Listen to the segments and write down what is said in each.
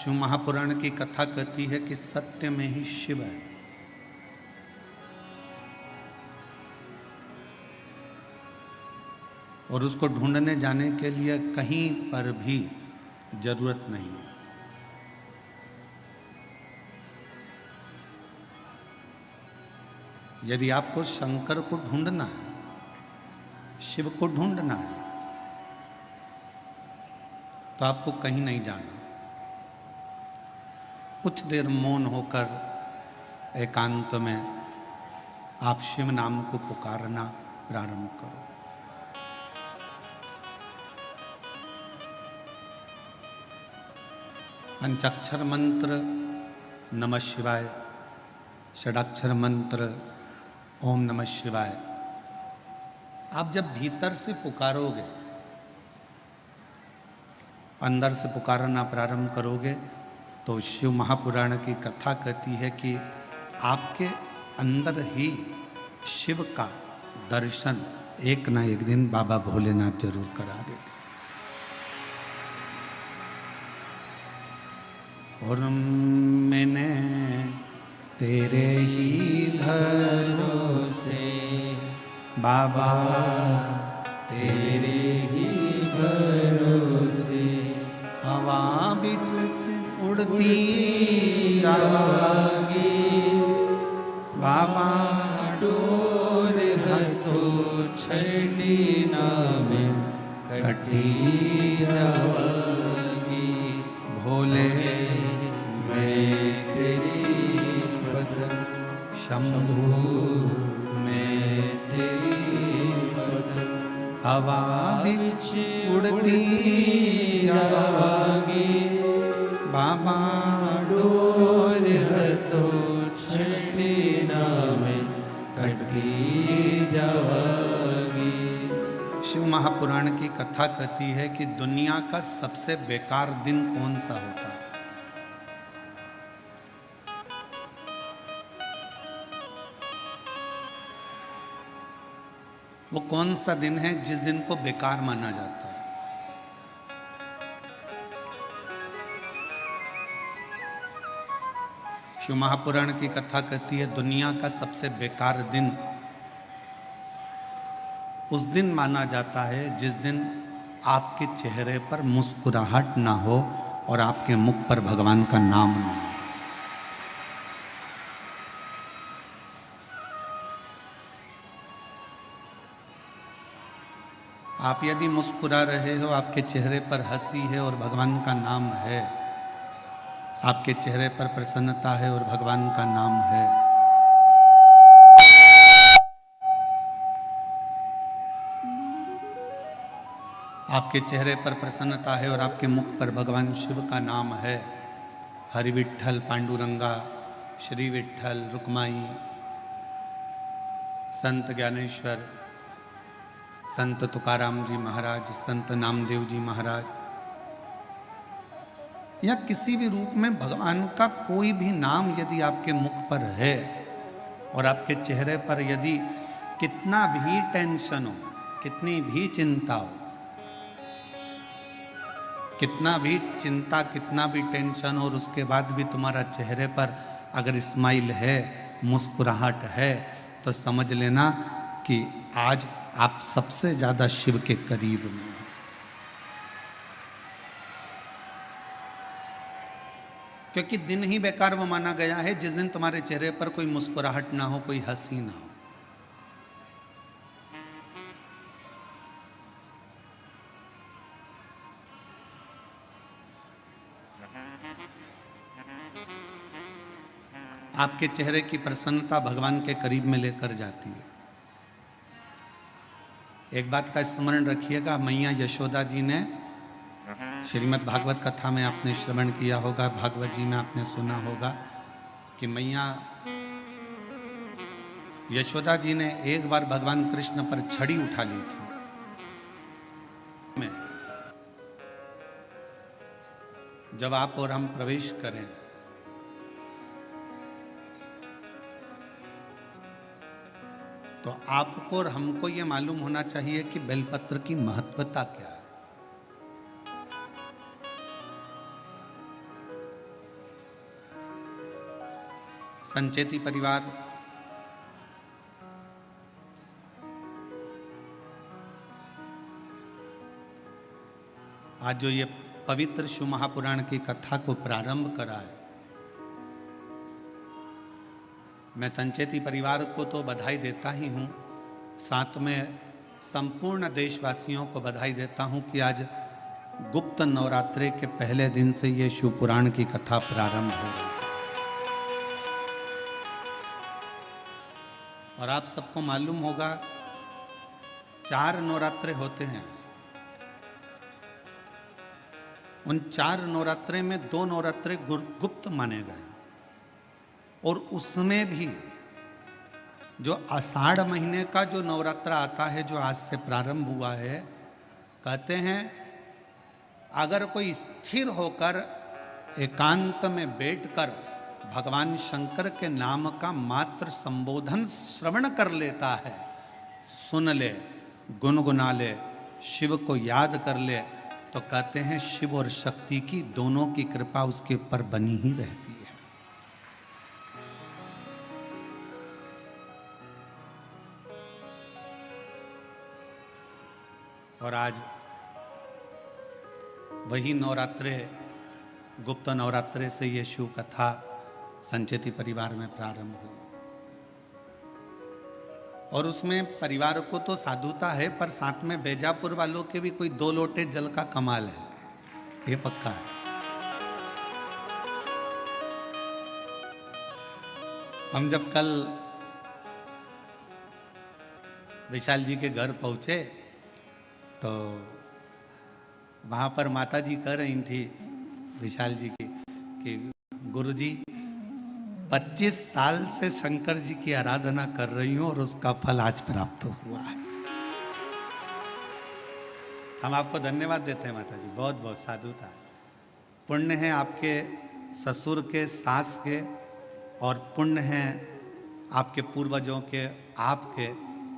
शिव महापुराण की कथा कहती है कि सत्य में ही शिव है। और उसको ढूंढने जाने के लिए कहीं पर भी जरूरत नहीं है। यदि आपको शंकर को ढूंढना है, शिव को ढूंढना है, तो आपको कहीं नहीं जाना। कुछ देर मौन होकर एकांत में आप शिव नाम को पुकारना प्रारंभ करो। पंचाक्षर मंत्र नमः शिवाय, षडाक्षर मंत्र ओम नमः शिवाय आप जब भीतर से पुकारोगे, अंदर से पुकारना प्रारंभ करोगे, तो शिव महापुराण की कथा कहती है कि आपके अंदर ही शिव का दर्शन एक ना एक दिन बाबा भोलेनाथ जरूर करा देते। और मैंने तेरे ही भरोसे बाबा, तेरे ही भरोसे हवा बिच उड़ती जावागी बाबा, डोर हथो छड़ी नाम कटी जावागी। भोले मैं तेरी पद, शंभू मैं तेरी पद, हवा बिच उड़ती जावागी बाबा, डोर हथो छड़ी नाम कटी जावागी। शिव महापुराण की कथा कहती है कि दुनिया का सबसे बेकार दिन कौन सा होता है? वो कौन सा दिन है जिस दिन को बेकार माना जाता है? शिव महापुराण की कथा कहती है दुनिया का सबसे बेकार दिन उस दिन माना जाता है जिस दिन आपके चेहरे पर मुस्कुराहट ना हो और आपके मुख पर भगवान का नाम ना हो। आप यदि मुस्कुरा रहे हो, आपके चेहरे पर हंसी है और भगवान का नाम है, आपके चेहरे पर प्रसन्नता है और भगवान का नाम है, आपके चेहरे पर प्रसन्नता है और आपके मुख पर भगवान शिव का नाम है, हरि विठ्ठल, पांडुरंगा, श्री विठ्ठल, रुक्माई, संत ज्ञानेश्वर, संत तुकाराम जी महाराज, संत नामदेव जी महाराज, या किसी भी रूप में भगवान का कोई भी नाम यदि आपके मुख पर है और आपके चेहरे पर यदि कितना भी टेंशन हो, कितनी भी चिंता हो, कितना भी चिंता, कितना भी टेंशन हो, और उसके बाद भी तुम्हारा चेहरे पर अगर स्माइल है, मुस्कुराहट है, तो समझ लेना कि आज आप सबसे ज्यादा शिव के करीब में। क्योंकि दिन ही बेकार वो माना गया है जिस दिन तुम्हारे चेहरे पर कोई मुस्कुराहट ना हो, कोई हंसी ना हो। आपके चेहरे की प्रसन्नता भगवान के करीब में लेकर जाती है। एक बात का स्मरण रखिएगा, मैया यशोदा जी ने श्रीमद् भागवत कथा में आपने श्रवण किया होगा, भागवत जी में आपने सुना होगा कि मैया यशोदा जी ने एक बार भगवान कृष्ण पर छड़ी उठा ली थी। जब आप और हम प्रवेश करें तो आपको और हमको ये मालूम होना चाहिए कि बेलपत्र की महत्वता क्या है। संचेती परिवार, आज जो ये पवित्र शिव महापुराण की कथा को प्रारंभ करा है, मैं संचेती परिवार को तो बधाई देता ही हूँ, साथ में संपूर्ण देशवासियों को बधाई देता हूँ कि आज गुप्त नवरात्रे के पहले दिन से ये शिव पुराण की कथा प्रारंभ हो रही है। और आप सबको मालूम होगा 4 नवरात्रे होते हैं। उन 4 नवरात्रे में 2 नवरात्रे गुप्त माने गए, और उसमें भी जो आषाढ़ महीने का जो नवरात्रा आता है, जो आज से प्रारंभ हुआ है, कहते हैं अगर कोई स्थिर होकर एकांत में बैठकर भगवान शंकर के नाम का मात्र संबोधन श्रवण कर लेता है, सुन ले, गुनगुना ले, शिव को याद कर ले, तो कहते हैं शिव और शक्ति की दोनों की कृपा उसके ऊपर बनी ही रहती है। और आज वही नवरात्रे, गुप्त नवरात्रे से ये शिव कथा संचेती परिवार में प्रारंभ हुई। और उसमें परिवार को तो साधुता है, पर साथ में बेजापुर वालों के भी कोई 2 लोटे जल का कमाल है, ये पक्का है। हम जब कल विशाल जी के घर पहुंचे तो वहाँ पर माता जी कह रही थी विशाल जी की कि गुरुजी 25 साल से शंकर जी की आराधना कर रही हूँ और उसका फल आज प्राप्त हुआ है। हम आपको धन्यवाद देते हैं माता जी, बहुत बहुत साधुता है। पुण्य है आपके ससुर के, सास के, और पुण्य है आपके पूर्वजों के, आपके,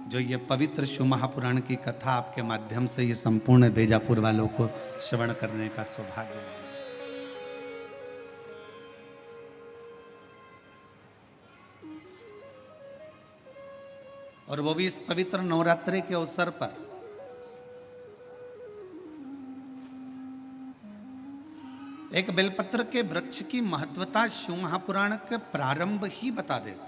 जो ये पवित्र शिव महापुराण की कथा आपके माध्यम से ये संपूर्ण बेजापुर वालों को श्रवण करने का सौभाग्य है। और वो भी इस पवित्र नवरात्रि के अवसर पर एक बेलपत्र के वृक्ष की महत्वता शिव महापुराण के प्रारंभ ही बता देता है।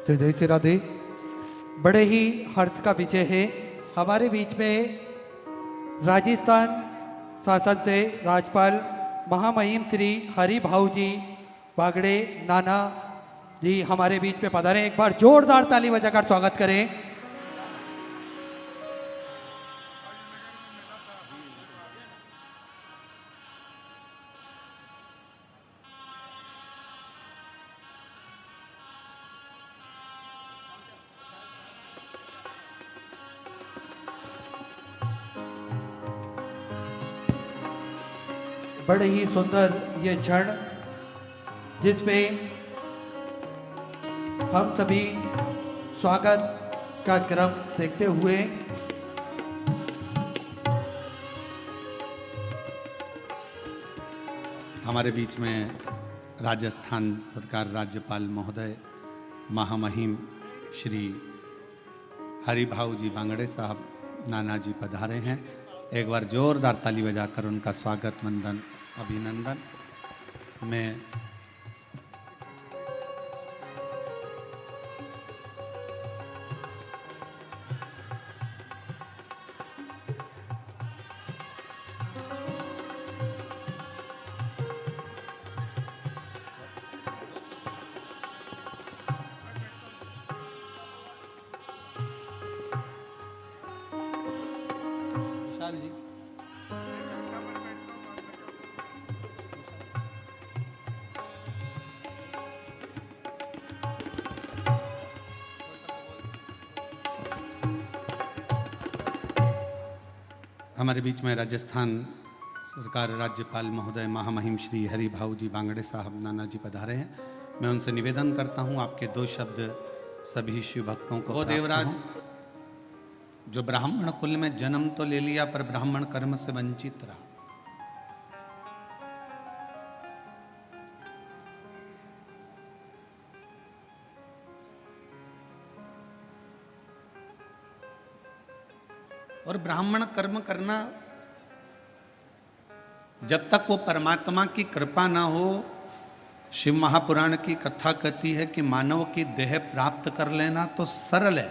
तो जय श्री राधे। बड़े ही हर्ष का विषय है, हमारे बीच में राजस्थान शासन से राज्यपाल महामहिम श्री हरि भाऊ जी बागड़े नाना जी हमारे बीच में पधारे। एक बार जोरदार ताली बजाकर स्वागत करें। बड़े ही सुंदर ये क्षण जिसमें हम सभी स्वागत का क्रम देखते हुए हमारे बीच में राजस्थान सरकार राज्यपाल महोदय महामहिम श्री हरि भाऊ जी बांगड़े साहब नाना जी पधारे हैं। एक बार जोरदार ताली बजाकर उनका स्वागत, वंदन, अभिनंदन। मैं जी हमारे बीच में राजस्थान सरकार राज्यपाल महोदय महामहिम श्री हरि भाऊ जी बांगड़े साहब नाना जी पधारे हैं। मैं उनसे निवेदन करता हूं आपके दो शब्द सभी शिव भक्तों को। वो देवराज जो ब्राह्मण कुल में जन्म तो ले लिया पर ब्राह्मण कर्म से वंचित रहा, और ब्राह्मण कर्म करना जब तक वो परमात्मा की कृपा ना हो, शिव महापुराण की कथा कहती है कि मानव की देह प्राप्त कर लेना तो सरल है,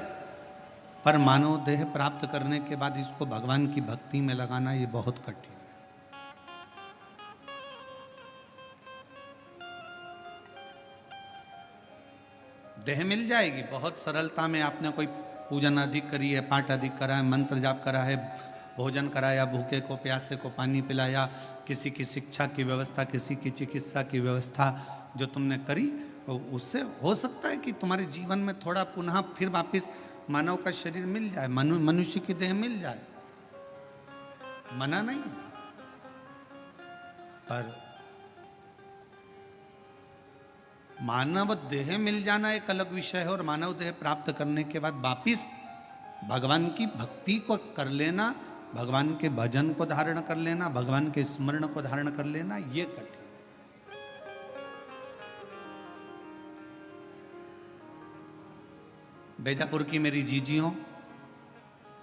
पर मानव देह प्राप्त करने के बाद इसको भगवान की भक्ति में लगाना ये बहुत कठिन है। देह मिल जाएगी बहुत सरलता में। आपने कोई पूजन अधिक करी है, पाठ अधिक करा है, मंत्र जाप करा है, भोजन कराया, भूखे को प्यासे को पानी पिलाया, किसी की शिक्षा की व्यवस्था, किसी की चिकित्सा की व्यवस्था जो तुमने करी, उससे हो सकता है कि तुम्हारे जीवन में थोड़ा पुनः फिर वापस मानव का शरीर मिल जाए, मनुष्य की देह मिल जाए, मना नहीं। पर मानव देह मिल जाना एक अलग विषय है, और मानव देह प्राप्त करने के बाद वापिस भगवान की भक्ति को कर लेना, भगवान के भजन को धारण कर लेना, भगवान के स्मरण को धारण कर लेना, ये कठिन। बेजापुर की मेरी जीजियों,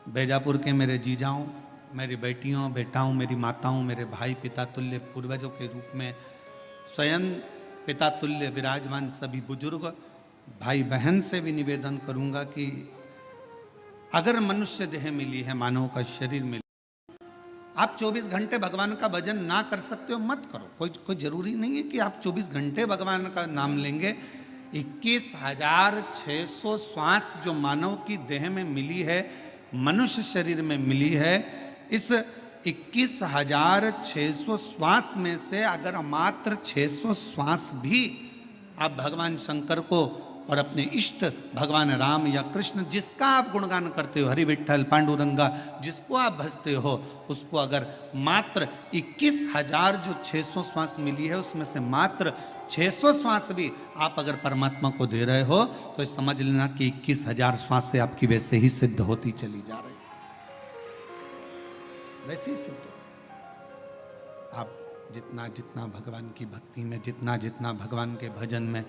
बेजापुर के मेरे जीजाओं, मेरी बेटियों, बेटाओं, मेरी माताओं, मेरे भाई, पिता तुल्य पूर्वजों के रूप में स्वयं पिता तुल्य विराजमान सभी बुजुर्ग भाई बहन से भी निवेदन करूंगा कि अगर मनुष्य देह मिली है, मानव का शरीर मिली, आप 24 घंटे भगवान का भजन ना कर सकते हो मत करो। कोई जरूरी नहीं है कि आप 24 घंटे भगवान का नाम लेंगे। 21,600 श्वास जो मानव की देह में मिली है, मनुष्य शरीर में मिली है, इस 21,600 श्वास में से अगर मात्र 600 श्वास भी आप भगवान शंकर को और अपने इष्ट भगवान राम या कृष्ण, जिसका आप गुणगान करते हो, हरि विठ्ठल पांडुरंगा, जिसको आप भजते हो, उसको अगर मात्र 21,000 जो 600 श्वास मिली है उसमें से मात्र 600 श्वास भी आप अगर परमात्मा को दे रहे हो तो समझ लेना कि 21,000 श्वास से आपकी वैसे ही सिद्ध होती चली जा रही, वैसे ही सिद्ध हो। आप जितना जितना भगवान की भक्ति में, जितना जितना भगवान के भजन में,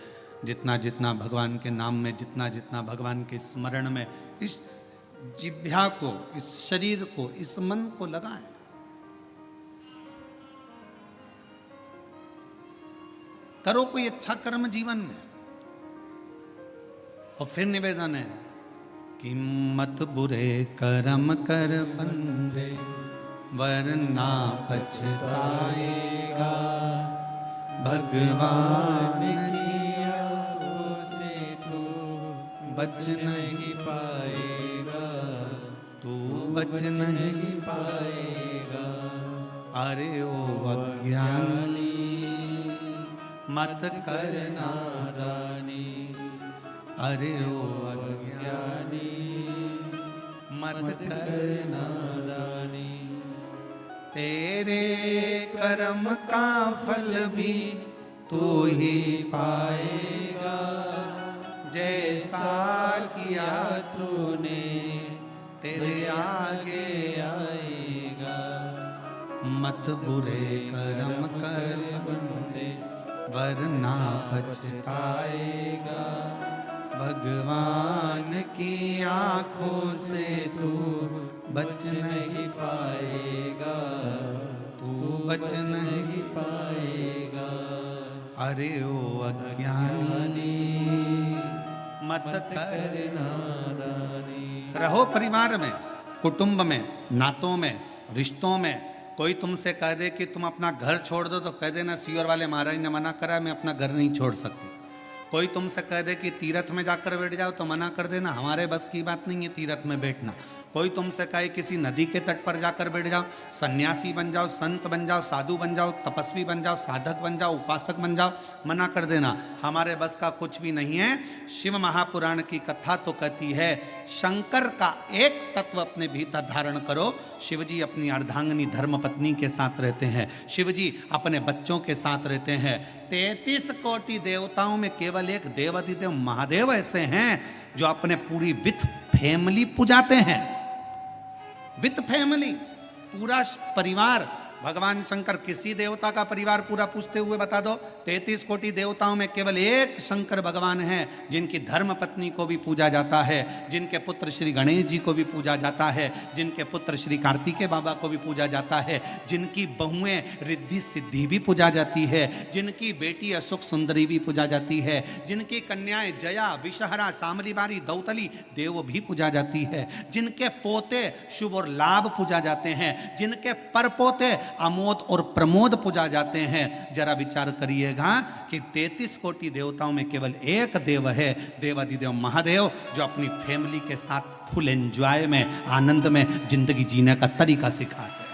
जितना जितना भगवान के नाम में, जितना जितना भगवान के स्मरण में इस जिह्वा को, इस शरीर को, इस मन को लगाएं। करो कोई अच्छा कर्म जीवन में, और फिर निवेदन है कि मत बुरे कर्म कर बंदे वरना पछताएगा, भगवान बच नहीं पाएगा, तू बच नहीं पाएगा। अरे ओ अज्ञानी मत कर नादानी, अरे ओ अज्ञानी मत कर नादानी। तेरे कर्म का फल भी तू ही पाएगा, जैसा किया तूने तेरे आगे आएगा। मत बुरे कर्म कर बंदे वरना पछताएगा, भगवान की आंखों से तू बच नहीं पाएगा, तू बच नहीं पाएगा। अरे ओ अज्ञानी मत कर नादानी। रहो परिवार में, कुटुंब में, नातों में, रिश्तों में। कोई तुमसे कह दे कि तुम अपना घर छोड़ दो तो कह देना सीवर वाले महाराज ने मना करा, मैं अपना घर नहीं छोड़ सकती। कोई तुमसे कह दे कि तीर्थ में जाकर बैठ जाओ तो मना कर देना, हमारे बस की बात नहीं है तीर्थ में बैठना। कोई तुमसे कहे किसी नदी के तट पर जाकर बैठ जाओ, सन्यासी बन जाओ, संत बन जाओ, साधु बन जाओ, तपस्वी बन जाओ, साधक बन जाओ, उपासक बन जाओ, मना कर देना, हमारे बस का कुछ भी नहीं है। शिव महापुराण की कथा तो कहती है शंकर का एक तत्व अपने भीतर धारण करो। शिव जी अपनी अर्धांगिनी धर्मपत्नी के साथ रहते हैं, शिव जी अपने बच्चों के साथ रहते हैं। 33 कोटि देवताओं में केवल एक देवाधिदेव महादेव ऐसे हैं जो अपने पूरी विथ फैमिली पुजाते हैं। विथ फैमिली, पूरा परिवार। भगवान शंकर किसी देवता का परिवार पूरा पूछते हुए बता दो। 33 कोटि देवताओं में केवल एक शंकर भगवान हैं जिनकी धर्म पत्नी को भी पूजा जाता है, जिनके पुत्र श्री गणेश जी को भी पूजा जाता है, जिनके पुत्र श्री कार्तिकेय बाबा को भी पूजा जाता है, जिनकी बहुएं रिद्धि सिद्धि भी पूजा जाती है, जिनकी बेटी अशोक सुंदरी भी पूजा जाती है, जिनकी कन्याएं जया, विषहरा, शामली बारी, दौतली देव भी पूजा जाती है, जिनके पोते शुभ और लाभ पूजा जाते हैं, जिनके परपोते अमोद और प्रमोद पूजा जाते हैं। जरा विचार करिएगा कि 33 कोटि देवताओं में केवल एक देव है, देवाधिदेव महादेव, जो अपनी फैमिली के साथ फुल एंजॉय में, आनंद में जिंदगी जीने का तरीका सिखाते हैं।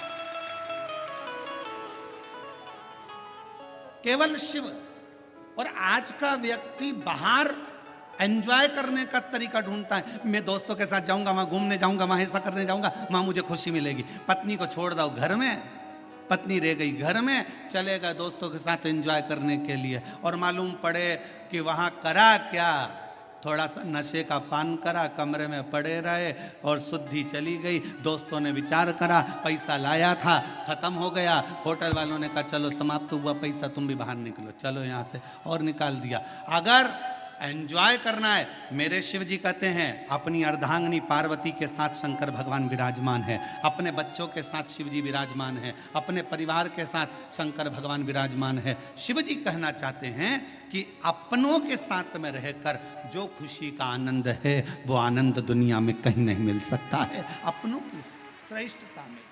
केवल शिव। और आज का व्यक्ति बाहर एंजॉय करने का तरीका ढूंढता है। मैं दोस्तों के साथ जाऊंगा, वहां घूमने जाऊंगा, वहां ऐसा करने जाऊंगा, वहां मुझे खुशी मिलेगी। पत्नी को छोड़ दो घर में, पत्नी रह गई घर में, चले गए दोस्तों के साथ एंजॉय करने के लिए, और मालूम पड़े कि वहाँ करा क्या, थोड़ा सा नशे का पान करा, कमरे में पड़े रहे और शुद्धि चली गई। दोस्तों ने विचार करा, पैसा लाया था खत्म हो गया, होटल वालों ने कहा चलो समाप्त हुआ पैसा, तुम भी बाहर निकलो, चलो यहाँ से, और निकाल दिया। अगर एंजॉय करना है, मेरे शिव जी कहते हैं अपनी अर्धांगिनी पार्वती के साथ शंकर भगवान विराजमान है, अपने बच्चों के साथ शिव जी विराजमान है, अपने परिवार के साथ शंकर भगवान विराजमान है। शिव जी कहना चाहते हैं कि अपनों के साथ में रहकर जो खुशी का आनंद है वो आनंद दुनिया में कहीं नहीं मिल सकता है। अपनों की श्रेष्ठता में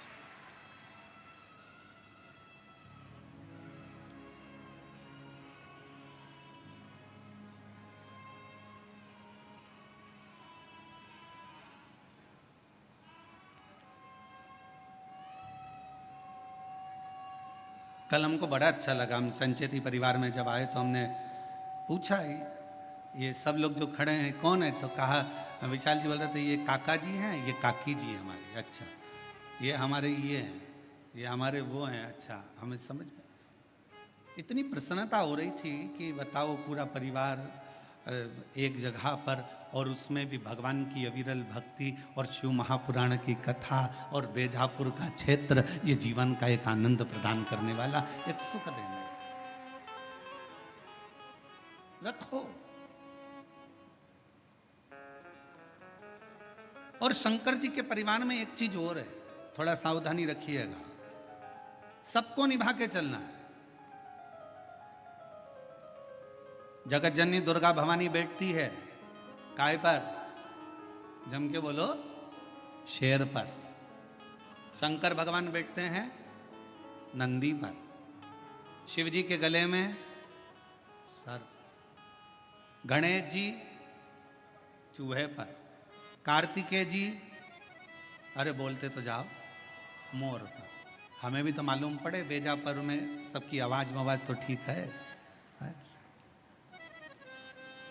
कल हमको बड़ा अच्छा लगा। हम संचेती परिवार में जब आए तो हमने पूछा ये सब लोग जो खड़े हैं कौन है, तो कहा विशाल जी बोल रहे थे ये काका जी हैं, ये काकी जी हैं हमारे। अच्छा, ये हमारे ये हैं, ये हमारे वो हैं। अच्छा, हमें समझ में इतनी प्रसन्नता हो रही थी कि बताओ पूरा परिवार एक जगह पर, और उसमें भी भगवान की अविरल भक्ति और शिव महापुराण की कथा और बेजापुर का क्षेत्र, ये जीवन का एक आनंद प्रदान करने वाला, एक सुख देने रखो। और शंकर जी के परिवार में एक चीज और है, थोड़ा सावधानी रखिएगा, सबको निभा के चलना है। जगत जननी दुर्गा भवानी बैठती है काय पर, जम के बोलो, शेर पर। शंकर भगवान बैठते हैं नंदी पर, शिव जी के गले में सर्प, गणेश जी चूहे पर, कार्तिकेय जी अरे बोलते तो जाओ मोर पर। हमें भी तो मालूम पड़े, बेजापुर में सबकी आवाज मवाज तो ठीक है।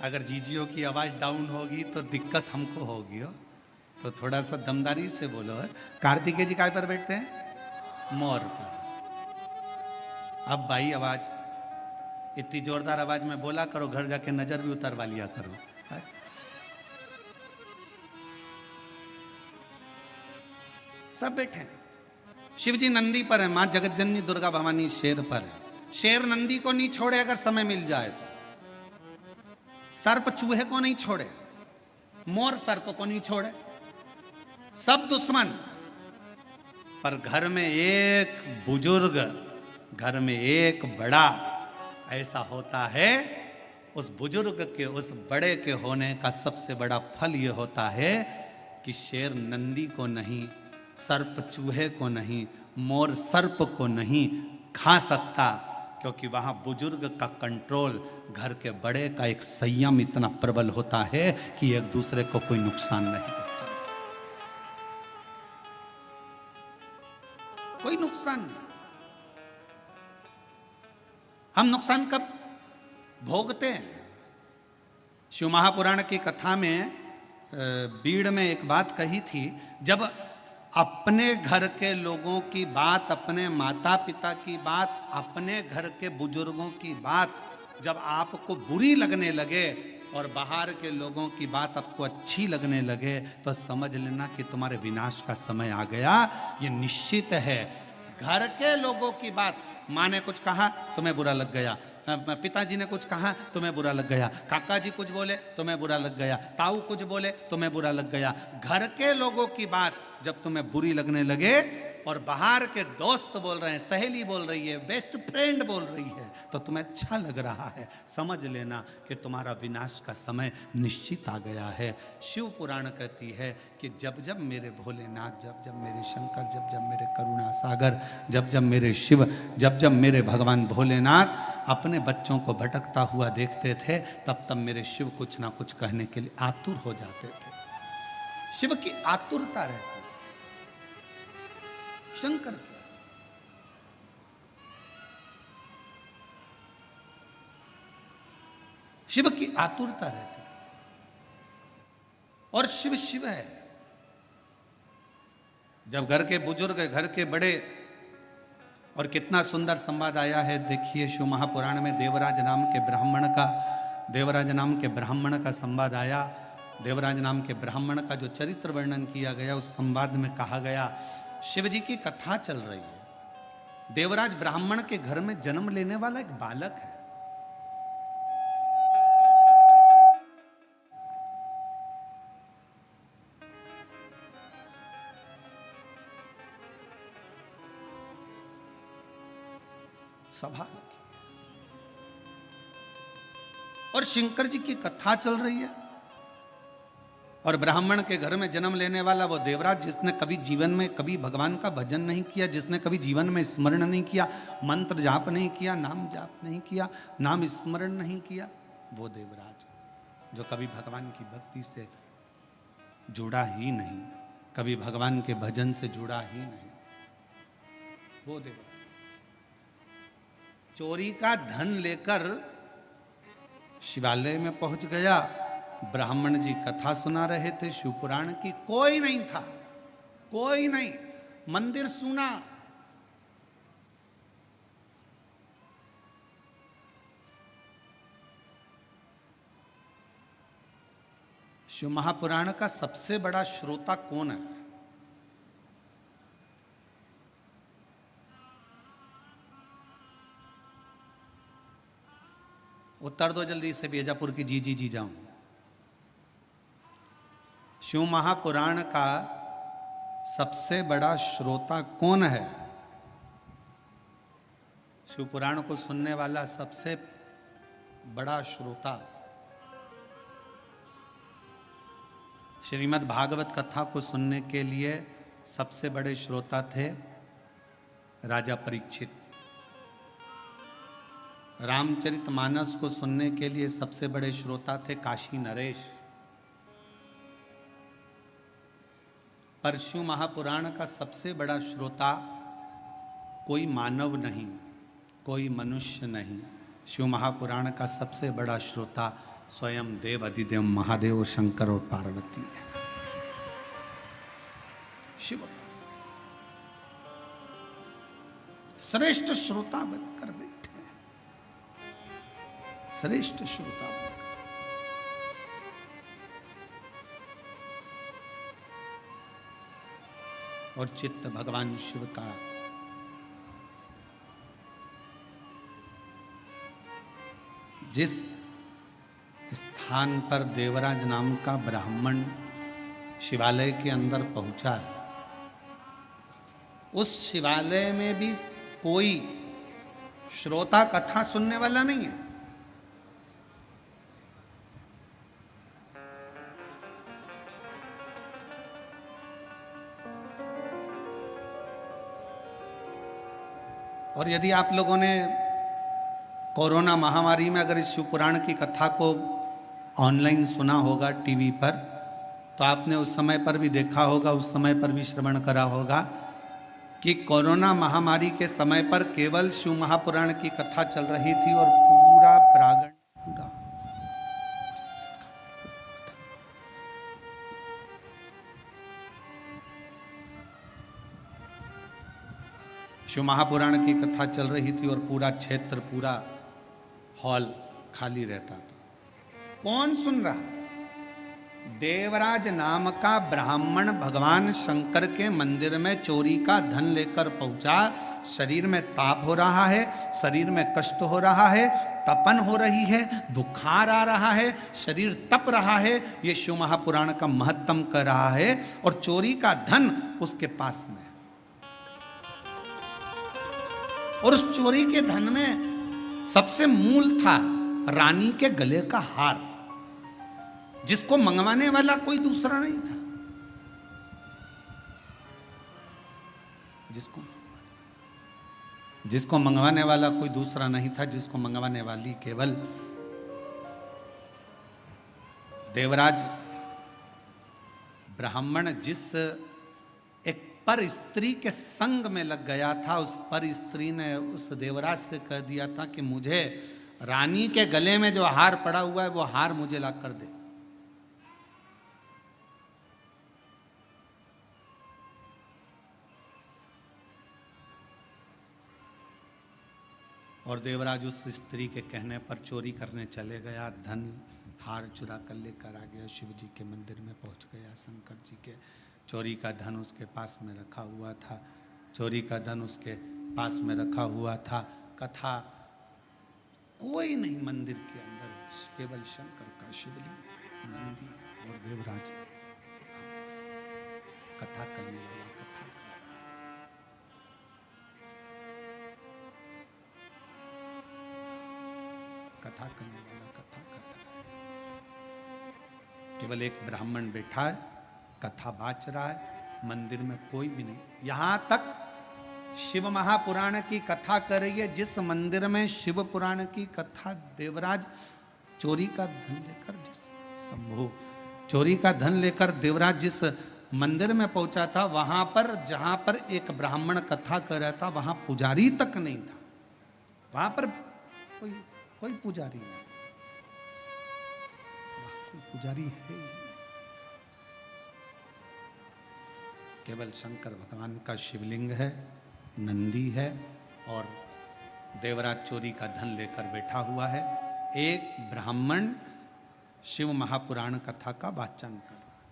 अगर जीजियों की आवाज डाउन होगी तो दिक्कत हमको होगी हो, तो थोड़ा सा दमदारी से बोलो। कार्तिकेय जी काय पर बैठते हैं? मोर पर। अब भाई आवाज इतनी जोरदार आवाज में बोला करो, घर जाके नजर भी उतरवा लिया करो। सब बैठे हैं। शिव जी नंदी पर है, मां जगत जननी दुर्गा भवानी शेर पर है। शेर नंदी को नहीं छोड़े अगर समय मिल जाए तो, सर्प चूहे को नहीं छोड़े, मोर सर्प को नहीं छोड़े, सब दुश्मन। पर घर में एक बुजुर्ग, घर में एक बड़ा ऐसा होता है, उस बुजुर्ग के, उस बड़े के होने का सबसे बड़ा फल यह होता है कि शेर नंदी को नहीं, सर्प चूहे को नहीं, मोर सर्प को नहीं खा सकता, क्योंकि वहां बुजुर्ग का कंट्रोल, घर के बड़े का एक संयम इतना प्रबल होता है कि एक दूसरे को कोई नुकसान नहीं पहुंचा सकता। नुकसान। हम नुकसान कब भोगते हैं? शिव महापुराण की कथा में बीड़ में एक बात कही थी, जब अपने घर के लोगों की बात, अपने माता पिता की बात, अपने घर के बुजुर्गों की बात जब आपको बुरी लगने लगे और बाहर के लोगों की बात आपको अच्छी लगने लगे, तो समझ लेना कि तुम्हारे विनाश का समय आ गया। ये निश्चित है। घर के लोगों की बात, माँ ने कुछ कहा तुम्हें बुरा लग गया, पिताजी ने कुछ कहा तुम्हें बुरा लग गया, काका जी कुछ बोले तुम्हें बुरा लग गया, ताऊ कुछ बोले तुम्हें बुरा लग गया। घर के लोगों की बात जब तुम्हें बुरी लगने लगे और बाहर के दोस्त बोल रहे हैं, सहेली बोल रही है, बेस्ट फ्रेंड बोल रही है, तो तुम्हें अच्छा लग रहा है, समझ लेना कि तुम्हारा विनाश का समय निश्चित आ गया है। शिव पुराण कहती है कि जब जब मेरे भोलेनाथ, जब जब मेरे शंकर, जब जब मेरे करुणा सागर, जब जब मेरे शिव, जब जब मेरे भगवान भोलेनाथ अपने बच्चों को भटकता हुआ देखते थे, तब तब मेरे शिव कुछ ना कुछ कहने के लिए आतुर हो जाते थे। शिव की आतुरता रहती, शंकर की, शिव की आतुरता रहती और शिव शिव है। जब घर के बुजुर्ग, घर के बड़े, और कितना सुंदर संवाद आया है, देखिए शिव महापुराण में देवराज नाम के ब्राह्मण का संवाद आया। देवराज नाम के ब्राह्मण का जो चरित्र वर्णन किया गया, उस संवाद में कहा गया, शिव जी की कथा चल रही है। देवराज ब्राह्मण के घर में जन्म लेने वाला एक बालक है। सभा और शंकर जी की कथा चल रही है, और ब्राह्मण के घर में जन्म लेने वाला वो देवराज, जिसने कभी जीवन में कभी भगवान का भजन नहीं किया, जिसने कभी जीवन में स्मरण नहीं किया, मंत्र जाप नहीं किया, नाम जाप नहीं किया, नाम स्मरण नहीं किया, वो देवराज जो कभी भगवान की भक्ति से जुड़ा ही नहीं, कभी भगवान के भजन से जुड़ा ही नहीं, वो देवराज चोरी का धन लेकर शिवालय में पहुंच गया। ब्राह्मण जी कथा सुना रहे थे शिवपुराण की, कोई नहीं था, कोई नहीं, मंदिर सुना। शिव महापुराण का सबसे बड़ा श्रोता कौन है? उत्तर दो जल्दी से, बीजापुर की जी जी जी जाऊं। शिव महापुराण का सबसे बड़ा श्रोता कौन है? शिव पुराण को सुनने वाला सबसे बड़ा श्रोता, श्रीमद् भागवत कथा को सुनने के लिए सबसे बड़े श्रोता थे राजा परीक्षित। रामचरितमानस को सुनने के लिए सबसे बड़े श्रोता थे काशी नरेश। पर शिव महापुराण का सबसे बड़ा श्रोता कोई मानव नहीं, कोई मनुष्य नहीं। शिव महापुराण का सबसे बड़ा श्रोता स्वयं देव अधिदेव महादेव शंकर और पार्वती है। शिव श्रेष्ठ श्रोता बनकर बैठे हैं, श्रेष्ठ श्रोता बनकर। और चित्त भगवान शिव का जिस स्थान पर देवराज नाम का ब्राह्मण शिवालय के अंदर पहुंचा है, उस शिवालय में भी कोई श्रोता कथा सुनने वाला नहीं है। और यदि आप लोगों ने कोरोना महामारी में अगर इस शिव पुराण की कथा को ऑनलाइन सुना होगा टीवी पर, तो आपने उस समय पर भी देखा होगा, उस समय पर भी श्रवण करा होगा कि कोरोना महामारी के समय पर केवल शिव महापुराण की कथा चल रही थी और पूरा प्रांगण पूरा शिव महापुराण की कथा चल रही थी और पूरा क्षेत्र, पूरा हॉल खाली रहता था। कौन सुन रहा? देवराज नाम का ब्राह्मण भगवान शंकर के मंदिर में चोरी का धन लेकर पहुंचा। शरीर में ताप हो रहा है, शरीर में कष्ट हो रहा है, तपन हो रही है, बुखार आ रहा है, शरीर तप रहा है। ये शिव महापुराण का महत्तम कर रहा है और चोरी का धन उसके पास में। और उस चोरी के धन में सबसे मूल था रानी के गले का हार, जिसको मंगवाने वाला कोई दूसरा नहीं था। जिसको मंगवाने वाला कोई दूसरा नहीं था, जिसको मंगवाने वाली केवल देवराज ब्राह्मण जिस एक पर स्त्री के संग में लग गया था, उस पर स्त्री ने उस देवराज से कह दिया था कि मुझे रानी के गले में जो हार पड़ा हुआ है वो हार मुझे ला कर दे। और देवराज उस स्त्री के कहने पर चोरी करने चले गया। धन हार चुरा कर लेकर आ गया, शिव जी के मंदिर में पहुंच गया। शंकर जी के चोरी का धन उसके पास में रखा हुआ था, चोरी का धन उसके पास में रखा हुआ था। कथा कोई नहीं मंदिर के अंदर, केवल शंकर का शिवलिंग, नंदी और देवराज। कथा करने वाला कथा कर रहा है। कथा करने वाला कथा कर रहा है। केवल एक ब्राह्मण बैठा है, कथा बाच रहा है, मंदिर में कोई भी नहीं। यहां तक शिव महापुराण की कथा कर रही है, जिस मंदिर में शिव पुराण की कथा देवराज चोरी का धन लेकर, जिस शंभु चोरी का धन लेकर देवराज जिस मंदिर में पहुंचा था, वहां पर जहां पर एक ब्राह्मण कथा कर रहा था, वहां पुजारी तक नहीं था। वहां पर कोई पुजारी नहीं, कोई पुजारी है ही नहीं। केवल शंकर भगवान का शिवलिंग है, नंदी है और देवराज चोरी का धन लेकर बैठा हुआ है। एक ब्राह्मण शिव महापुराण कथा का वाचन कर रहा है,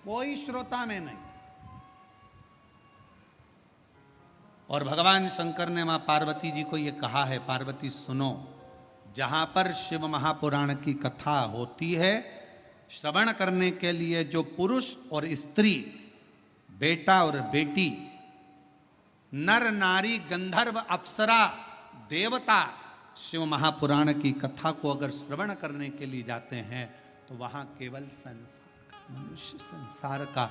कोई श्रोता में नहीं। और भगवान शंकर ने मां पार्वती जी को यह कहा है, पार्वती सुनो, जहां पर शिव महापुराण की कथा होती है, श्रवण करने के लिए जो पुरुष और स्त्री, बेटा और बेटी, नर नारी, गंधर्व, अप्सरा, देवता शिव महापुराण की कथा को अगर श्रवण करने के लिए जाते हैं तो वहां केवल संसार का मनुष्य, संसार का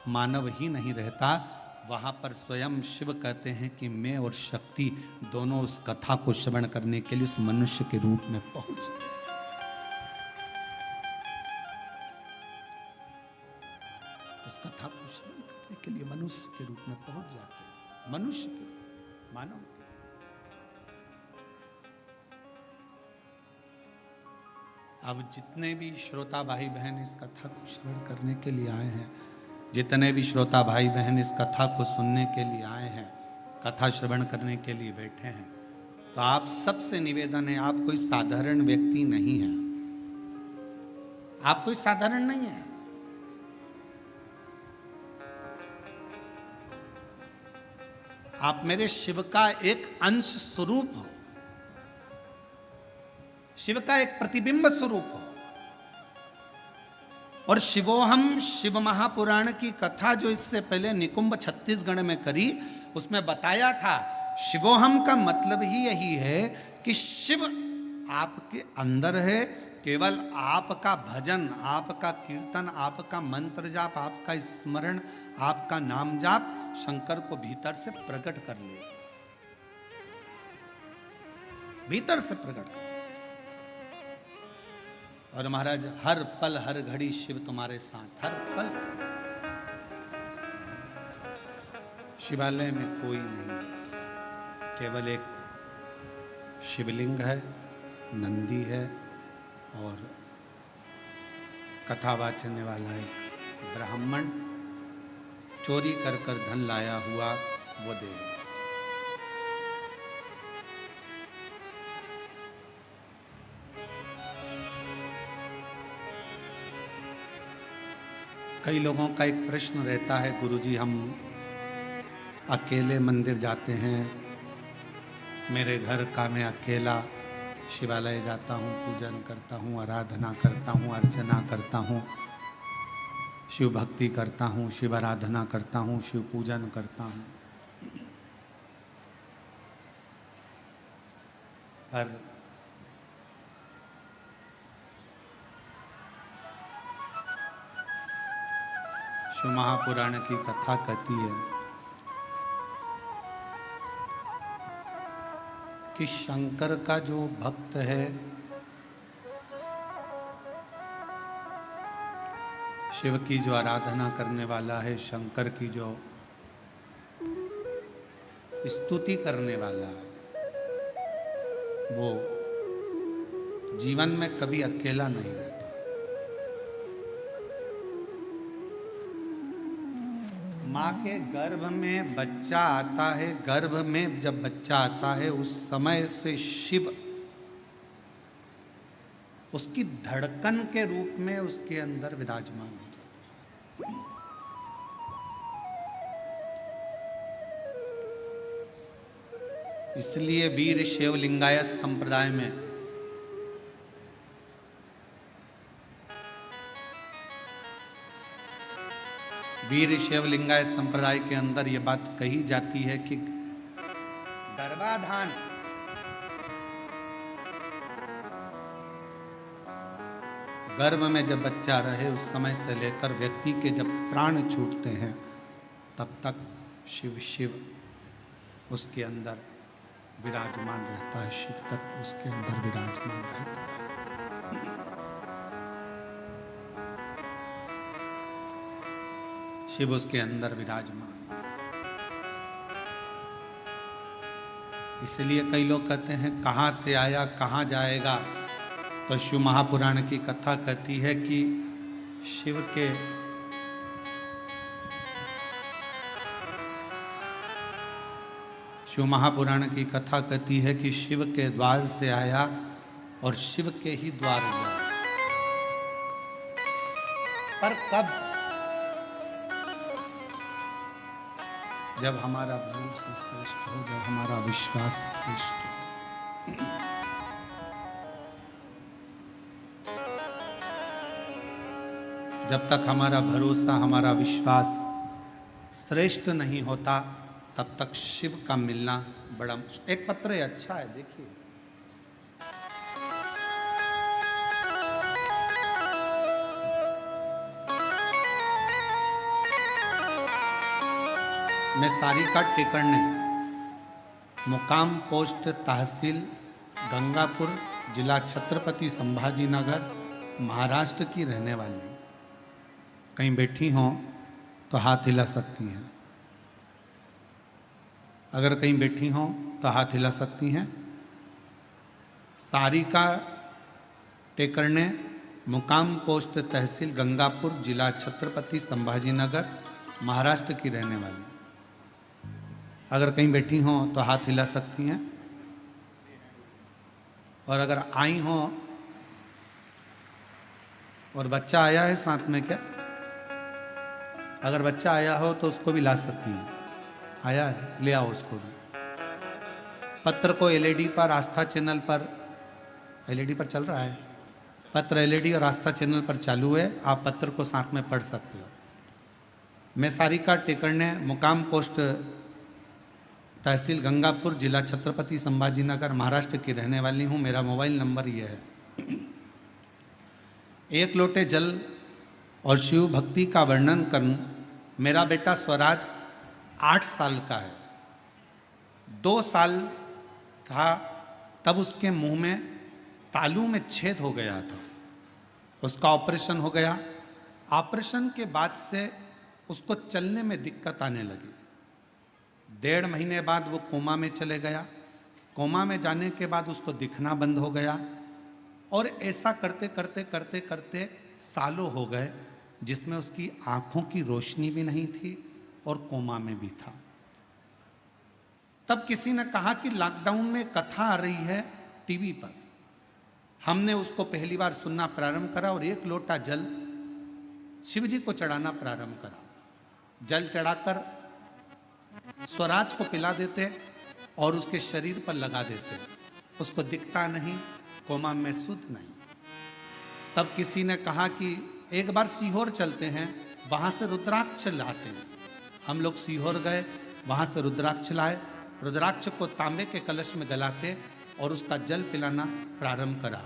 मानव ही नहीं रहता। वहां पर स्वयं शिव कहते हैं कि मैं और शक्ति दोनों उस कथा को श्रवण करने के लिए उस मनुष्य के रूप में पहुंच गए। उस कथा को श्रवण करने के लिए मनुष्य के रूप में पहुंच जाते हैं, मनुष्य के रूप, मानव के। अब जितने भी श्रोता भाई बहन इस कथा को श्रवण करने के लिए आए हैं, जितने भी श्रोता भाई बहन इस कथा को सुनने के लिए आए हैं, कथा श्रवण करने के लिए बैठे हैं, तो आप सबसे निवेदन है, आप कोई साधारण व्यक्ति नहीं है, आप कोई साधारण नहीं है। आप मेरे शिव का एक अंश स्वरूप हो, शिव का एक प्रतिबिंब स्वरूप हो। और शिवोहम शिव महापुराण की कथा जो इससे पहले निकुंभ छत्तीसगढ़ में करी, उसमें बताया था शिवोहम का मतलब ही यही है कि शिव आपके अंदर है। केवल आपका भजन, आपका कीर्तन, आपका मंत्र जाप, आपका स्मरण, आपका नाम जाप शंकर को भीतर से प्रकट कर ले, भीतर से प्रकट कर। और महाराज हर पल हर घड़ी शिव तुम्हारे साथ, हर पल शिवालय में कोई नहीं, केवल एक शिवलिंग है, नंदी है और कथा वाचने वाला एक ब्राह्मण चोरी कर कर धन लाया हुआ वो देव। कई लोगों का एक प्रश्न रहता है, गुरुजी हम अकेले मंदिर जाते हैं, मेरे घर का मैं अकेला शिवालय जाता हूँ, पूजन करता हूँ, आराधना करता हूँ, अर्चना करता हूँ, शिव भक्ति करता हूँ, शिव आराधना करता हूँ, शिव पूजन करता हूँ, पर शिव महापुराण की कथा कहती है कि शंकर का जो भक्त है, शिव की जो आराधना करने वाला है, शंकर की जो स्तुति करने वाला है, वो जीवन में कभी अकेला नहीं रहता। माँ के गर्भ में बच्चा आता है, गर्भ में जब बच्चा आता है उस समय से शिव उसकी धड़कन के रूप में उसके अंदर विराजमान हो जाता है। इसलिए वीर शिवलिंगायत संप्रदाय में वीर शिवलिंगायत संप्रदाय के अंदर यह बात कही जाती है कि गर्भाधान गर्भ में जब बच्चा रहे उस समय से लेकर व्यक्ति के जब प्राण छूटते हैं तब तक शिव शिव उसके अंदर विराजमान रहता है, शिव तत्व उसके अंदर विराजमान रहता है। शिव उसके अंदर विराजमान। इसलिए कई लोग कहते हैं कहाँ से आया कहाँ जाएगा, तो शिव महापुराण की कथा कहती है कि शिव के शिव महापुराण की कथा कहती है कि शिव के द्वार से आया और शिव के ही द्वार गया। पर कब? जब हमारा भरोसा श्रेष्ठ हो, जब हमारा विश्वास श्रेष्ठ हो। जब तक हमारा भरोसा हमारा विश्वास श्रेष्ठ नहीं होता तब तक शिव का मिलना बड़ा मुश्किल। एक पत्र अच्छा है, देखिए। मैं सारिका टेकरने, मुकाम पोस्ट तहसील गंगापुर, जिला छत्रपति संभाजी नगर, महाराष्ट्र की रहने वाली। कहीं बैठी हों तो हाथ हिला सकती हैं। अगर कहीं बैठी हों तो हाथ हिला सकती हैं। सारिका टेकरने, मुकाम पोस्ट तहसील गंगापुर, जिला छत्रपति संभाजी नगर, महाराष्ट्र की रहने वाली। अगर कहीं बैठी हों तो हाथ हिला सकती हैं। और अगर आई हों और बच्चा आया है साथ में क्या? अगर बच्चा आया हो तो उसको भी ला सकती हैं। आया है, ले आओ उसको भी। पत्र को एलईडी पर, आस्था चैनल पर, एलईडी पर चल रहा है पत्र, एलईडी और आस्था चैनल पर चालू है। आप पत्र को साथ में पढ़ सकते हो। मैं सारिका टेकरने, मुकाम पोस्ट तहसील गंगापुर, जिला छत्रपति संभाजी नगर, महाराष्ट्र की रहने वाली हूँ। मेरा मोबाइल नंबर ये है। एक लोटे जल और शिव भक्ति का वर्णन करूं। मेरा बेटा स्वराज 8 साल का है। 2 साल था तब उसके मुंह में तालू में छेद हो गया था। उसका ऑपरेशन हो गया। ऑपरेशन के बाद से उसको चलने में दिक्कत आने लगी। 1.5 महीने बाद वो कोमा में चले गया। कोमा में जाने के बाद उसको दिखना बंद हो गया और ऐसा करते करते करते करते सालों हो गए जिसमें उसकी आंखों की रोशनी भी नहीं थी और कोमा में भी था। तब किसी ने कहा कि लॉकडाउन में कथा आ रही है टीवी पर। हमने उसको पहली बार सुनना प्रारंभ करा और 1 लोटा जल शिव जी को चढ़ाना प्रारंभ करा। जल चढ़ाकर स्वराज को पिला देते और उसके शरीर पर लगा देते। उसको दिखता नहीं, कोमा में सुध नहीं। तब किसी ने कहा कि एक बार सीहोर चलते हैं, वहां से रुद्राक्ष लाते हैं। हम लोग सीहोर गए, वहां से रुद्राक्ष लाए। रुद्राक्ष को तांबे के कलश में गलाते और उसका जल पिलाना प्रारंभ करा।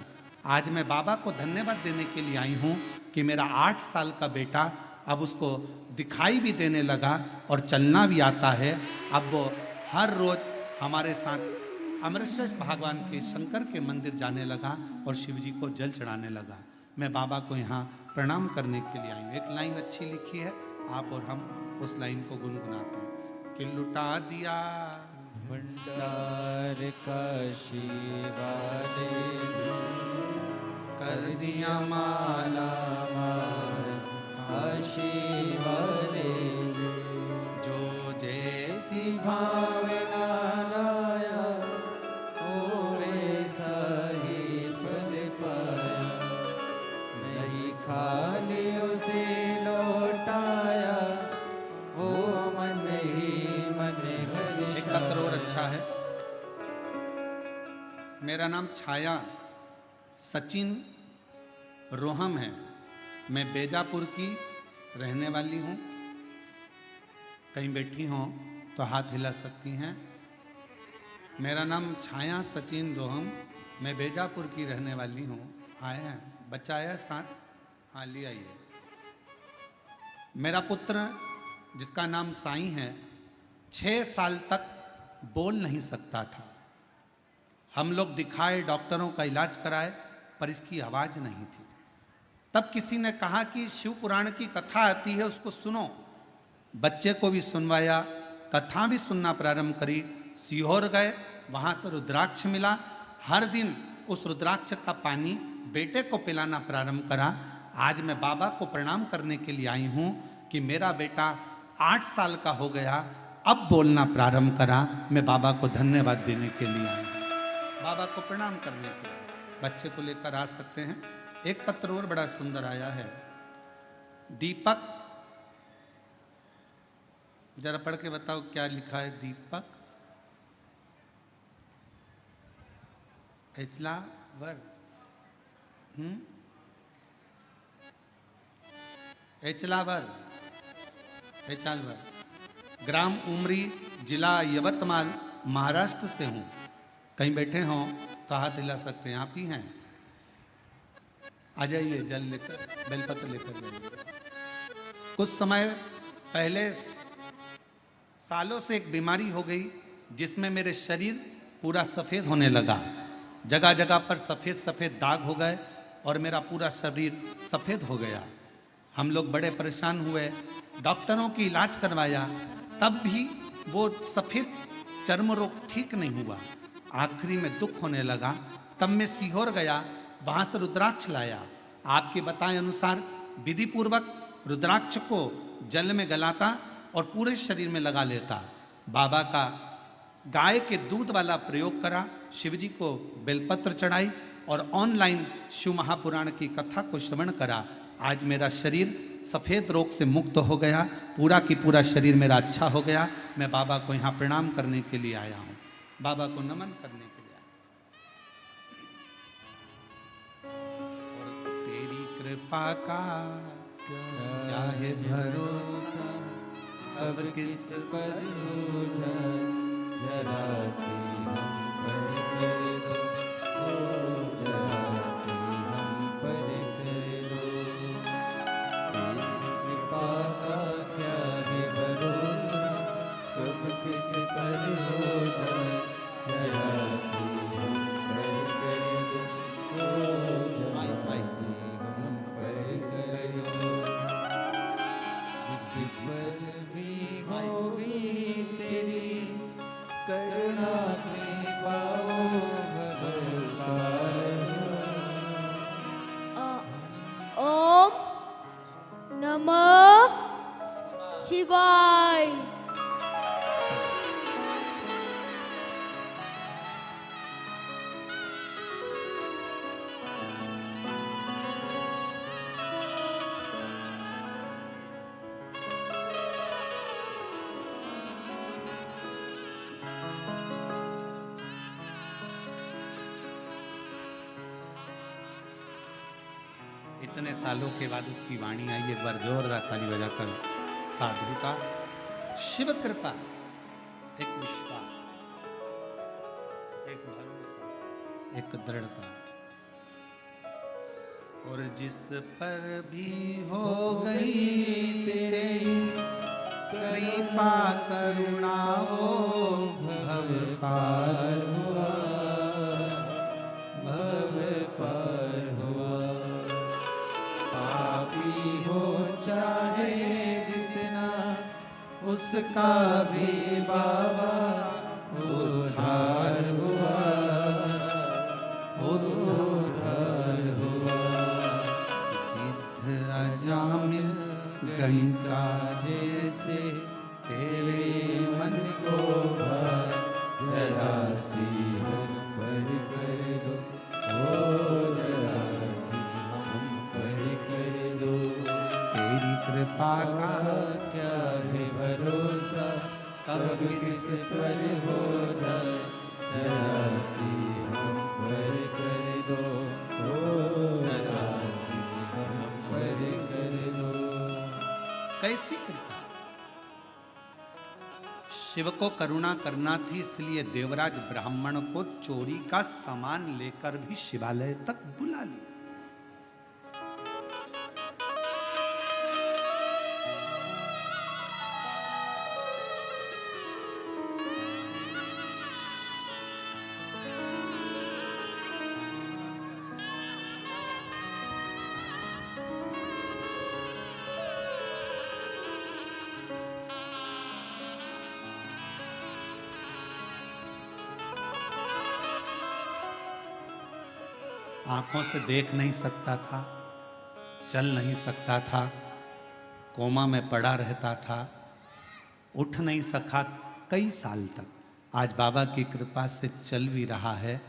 आज मैं बाबा को धन्यवाद देने के लिए आई हूँ कि मेरा 8 साल का बेटा अब उसको दिखाई भी देने लगा और चलना भी आता है। अब वो हर रोज हमारे साथ अमृतसर भगवान के शंकर के मंदिर जाने लगा और शिव जी को जल चढ़ाने लगा। मैं बाबा को यहाँ प्रणाम करने के लिए आई हूँ। एक लाइन अच्छी लिखी है, आप और हम उस लाइन को गुनगुनाते हैं कि लुटा दिया भंडार का शिवाले कर दिया माला शिवाले जो जैसी भावना लाया ओ वैसा ही फल पाया। नहीं खाली उसे लौटाया वो मन ही मन हर्ष। एक पत्र और अच्छा है। मेरा नाम छाया सचिन रोहम है। मैं बेजापुर की रहने वाली हूँ। कहीं बैठी हों तो हाथ हिला सकती हैं। मेरा नाम छाया सचिन रोहम, मैं बेजापुर की रहने वाली हूँ। आए हैं, बच्चा आया साथ? हाँ, ले आइए। मेरा पुत्र जिसका नाम साईं है 6 साल तक बोल नहीं सकता था। हम लोग दिखाए, डॉक्टरों का इलाज कराए, पर इसकी आवाज़ नहीं थी। तब किसी ने कहा कि शिव पुराण की कथा आती है, उसको सुनो। बच्चे को भी सुनवाया, कथा भी सुनना प्रारंभ करी। सीहोर गए, वहाँ से रुद्राक्ष मिला। हर दिन उस रुद्राक्ष का पानी बेटे को पिलाना प्रारंभ करा। आज मैं बाबा को प्रणाम करने के लिए आई हूँ कि मेरा बेटा 8 साल का हो गया, अब बोलना प्रारंभ करा। मैं बाबा को धन्यवाद देने के लिए आई हूँ, बाबा को प्रणाम करने के लिए। बच्चे को लेकर आ सकते हैं। एक पत्र और बड़ा सुंदर आया है। दीपक, जरा पढ़ के बताओ क्या लिखा है। दीपक एचलावर, एचलावर, ग्राम उमरी, जिला यवतमाल, महाराष्ट्र से हूँ। कहीं बैठे हों तो हाथ हिला सकते हैं। आप ही हैं? आ जाइए, जल लेकर, बेलपत्र लेकर जाइए। कुछ समय पहले सालों से एक बीमारी हो गई जिसमें मेरे शरीर पूरा सफ़ेद होने लगा। जगह जगह पर सफ़ेद सफ़ेद दाग हो गए और मेरा पूरा शरीर सफ़ेद हो गया। हम लोग बड़े परेशान हुए, डॉक्टरों की इलाज करवाया, तब भी वो सफ़ेद चर्म रोग ठीक नहीं हुआ। आखिरी में दुख होने लगा। तब मैं सीहोर गया, वहाँ से रुद्राक्ष लाया। आपके बताए अनुसार विधि पूर्वक रुद्राक्ष को जल में गलाता और पूरे शरीर में लगा लेता। बाबा का गाय के दूध वाला प्रयोग करा, शिवजी को बेलपत्र चढ़ाई और ऑनलाइन शिव महापुराण की कथा को श्रवण करा। आज मेरा शरीर सफ़ेद रोग से मुक्त हो गया, पूरा की पूरा शरीर मेरा अच्छा हो गया। मैं बाबा को यहाँ प्रणाम करने के लिए आया हूँ, बाबा को नमन करने के लिए आया। और तेरी कृपा का क्या है भरोसा, अब किस पर भरोसा, जरा सी हम पर कर दो, ओ जरा सी हम पर कर दो। तेरी कृपा का क्या है भरोसा, कब किस पर भरोसा, जरा सी हम पर कर दो, ओ जरा सी हम पर कर दो। जिस पर भी होगी तेरी शिवाय। इतने सालों के बाद उसकी वाणी आई, एक बार जोरदार ताली बजाकर साधु का शिव कृपा, एक विश्वास, एक भरोसा, एक दृढ़ता। और जिस पर भी हो गई तेरी कृपा करुणा वो भव पार हुआ, भव पार हुआ। पापी हो चाहे जितना उसका भी बाबा उद्धार हुआ, उद्धार हुआ। गिद्ध अजामिल गणिका जैसे तेरे मन को भर, जरा सी हम पर कर दो, ओ जरा सी हम पर कर दो। तेरी कृपा का क्या है भरोसा, कब किस पर हो जाए, जरा सी हम पर कर दो, ओ जरा सी हम पर कर दो। कैसी कृपा! शिव को करुणा करना थी, इसलिए देवराज ब्राह्मण को चोरी का सामान लेकर भी शिवालय तक बुला लिया। आंखों से देख नहीं सकता था, चल नहीं सकता था, कोमा में पड़ा रहता था, उठ नहीं सका कई साल तक। आज बाबा की कृपा से चल भी रहा है,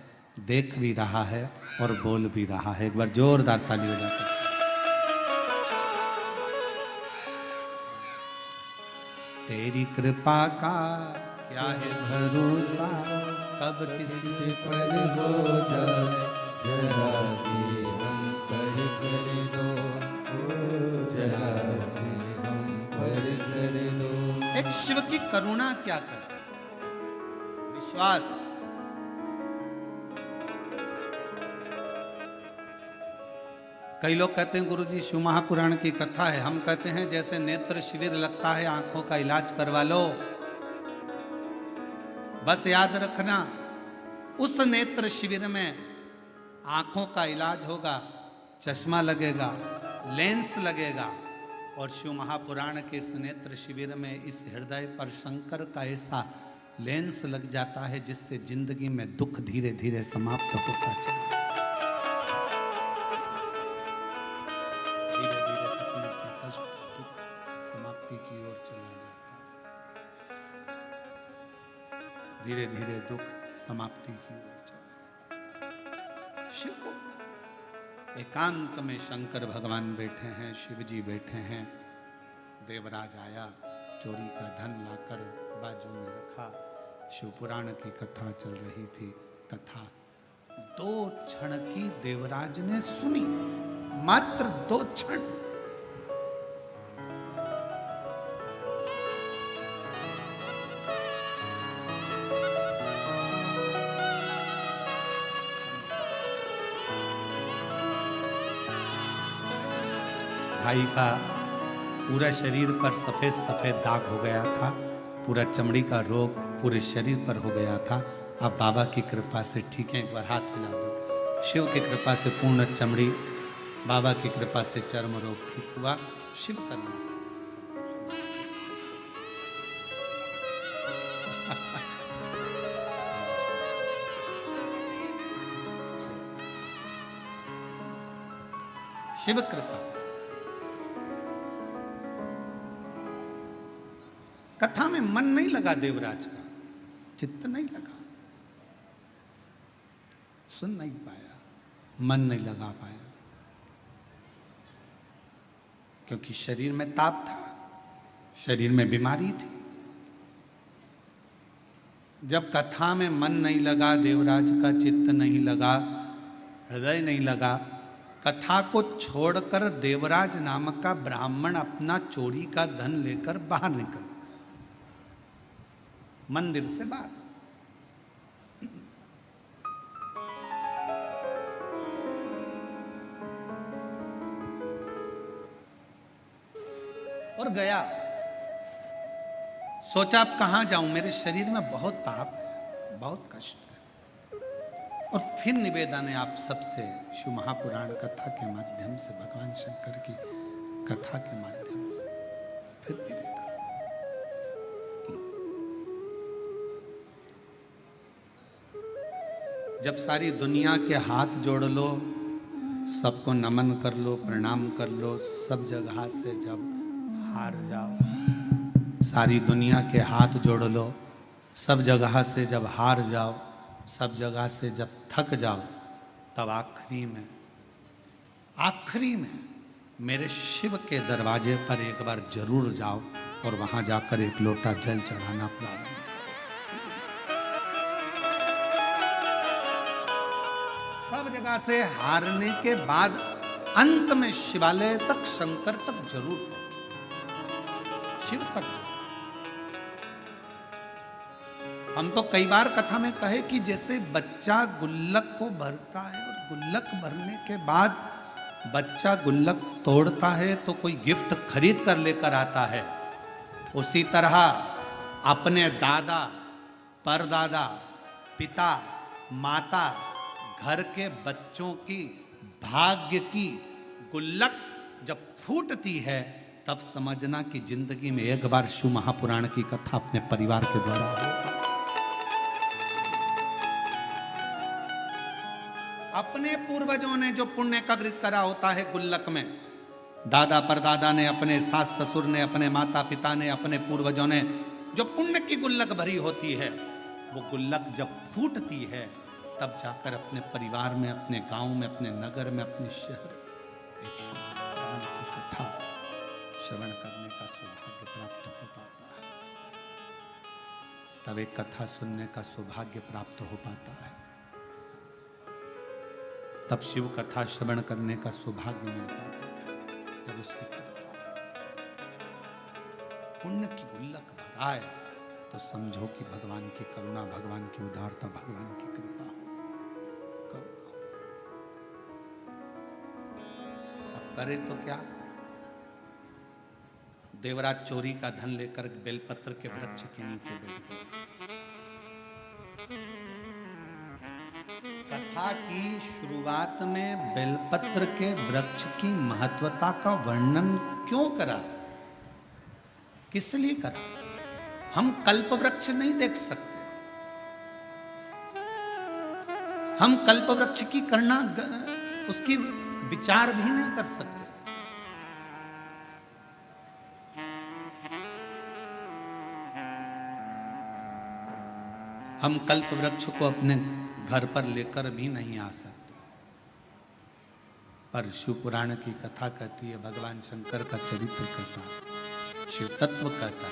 देख भी रहा है और बोल भी रहा है। एक बार जोरदार ताली बजाकर। तेरी कृपा का क्या है भरोसा, कब किसी पर हो जाए, जरा सी हम पर कर दो, जरा सी हम पर कर दो। एक शिव की करुणा क्या कर, विश्वास। कई लोग कहते हैं गुरुजी शिव महापुराण की कथा है, हम कहते हैं जैसे नेत्र शिविर लगता है, आंखों का इलाज करवा लो। बस याद रखना, उस नेत्र शिविर में आंखों का इलाज होगा, चश्मा लगेगा, लेंस लगेगा। और शिव महापुराण के इस नेत्र शिविर में इस हृदय पर शंकर का ऐसा लेंस लग जाता है जिससे जिंदगी में दुख धीरे धीरे समाप्त होता चला, धीरे धीरे तकलीफ, कष्ट, दुख समाप्ति की ओर चला जाता है, धीरे धीरे दुख समाप्ति की ओर। शिव को एकांत में शंकर भगवान बैठे हैं, शिव जी बैठे हैं। देवराज आया, चोरी का धन लाकर बाजू में रखा। शिव पुराण की कथा चल रही थी। कथा 2 क्षण की देवराज ने सुनी, मात्र 2 क्षण। भाई का पूरा शरीर पर सफेद सफेद दाग हो गया था, पूरा चमड़ी का रोग पूरे शरीर पर हो गया था। अब बाबा की कृपा से ठीक है, एक बार हाथ हिला दो। शिव की कृपा से पूर्ण चमड़ी, बाबा की कृपा से चर्म रोग ठीक हुआ। शिव करना शिव कृपा। कथा में मन नहीं लगा देवराज का, चित्त नहीं लगा, सुन नहीं पाया, मन नहीं लगा पाया, क्योंकि शरीर में ताप था, शरीर में बीमारी थी। जब कथा में मन नहीं लगा, देवराज का चित्त नहीं लगा, हृदय नहीं लगा, कथा को छोड़कर देवराज नामक का ब्राह्मण अपना चोरी का धन लेकर बाहर निकल, मंदिर से बाहर। और गया, सोचा अब कहां जाऊं, मेरे शरीर में बहुत ताप है, बहुत कष्ट है। और फिर निवेदन है आप सबसे, शिव महापुराण कथा के माध्यम से, भगवान शंकर की कथा के माध्यम से फिर निवेदन। जब सारी दुनिया के हाथ जोड़ लो, सबको नमन कर लो, प्रणाम कर लो, सब जगह से जब हार जाओ, सारी दुनिया के हाथ जोड़ लो, सब जगह से जब हार जाओ, सब जगह से जब थक जाओ, तब आखिरी में मेरे शिव के दरवाजे पर एक बार जरूर जाओ और वहां जाकर एक लोटा जल चढ़ाना प्रारंभ। सब जगह से हारने के बाद अंत में शिवालय तक, शंकर तक जरूर पहुंचो, शिव तक। हम तो कई बार कथा में कहे कि जैसे बच्चा गुल्लक को भरता है और गुल्लक भरने के बाद बच्चा गुल्लक तोड़ता है तो कोई गिफ्ट खरीद कर लेकर आता है, उसी तरह अपने दादा, परदादा, पिता, माता, घर के बच्चों की भाग्य की गुल्लक जब फूटती है, तब समझना कि जिंदगी में एक बार शिव महापुराण की कथा अपने परिवार के द्वारा होगी। अपने पूर्वजों ने जो पुण्य का कृत करा होता है गुल्लक में, दादा परदादा ने, अपने सास ससुर ने, अपने माता पिता ने, अपने पूर्वजों ने जो पुण्य की गुल्लक भरी होती है, वो गुल्लक जब फूटती है, तब जाकर अपने परिवार में, अपने गांव में, अपने नगर में, अपने शहर में एक भगवान की कथा श्रवण करने का सौभाग्य प्राप्त हो पाता है। तब एक कथा सुनने का सौभाग्य प्राप्त हो पाता है, तब शिव कथा श्रवण करने का सौभाग्य मिल पाता है। जब उसकी पुण्य की गुल्लक भराए तो समझो कि भगवान की करुणा, भगवान की उदारता, भगवान की कृपा हो। अब करे तो क्या, देवराज चोरी का धन लेकर बेलपत्र के वृक्ष के नीचे बैठ गए। कथा की शुरुआत में बेलपत्र के वृक्ष की महत्वता का वर्णन क्यों करा, किस लिए करा? हम कल्प वृक्ष नहीं देख सकते, हम कल्प वृक्ष की करना, उसकी विचार भी नहीं कर सकते। हम कल्प वृक्ष को अपने घर पर लेकर भी नहीं आ सकते। पर शिव पुराण की कथा कहती है, भगवान शंकर का चरित्र कहता, शिव तत्व कहता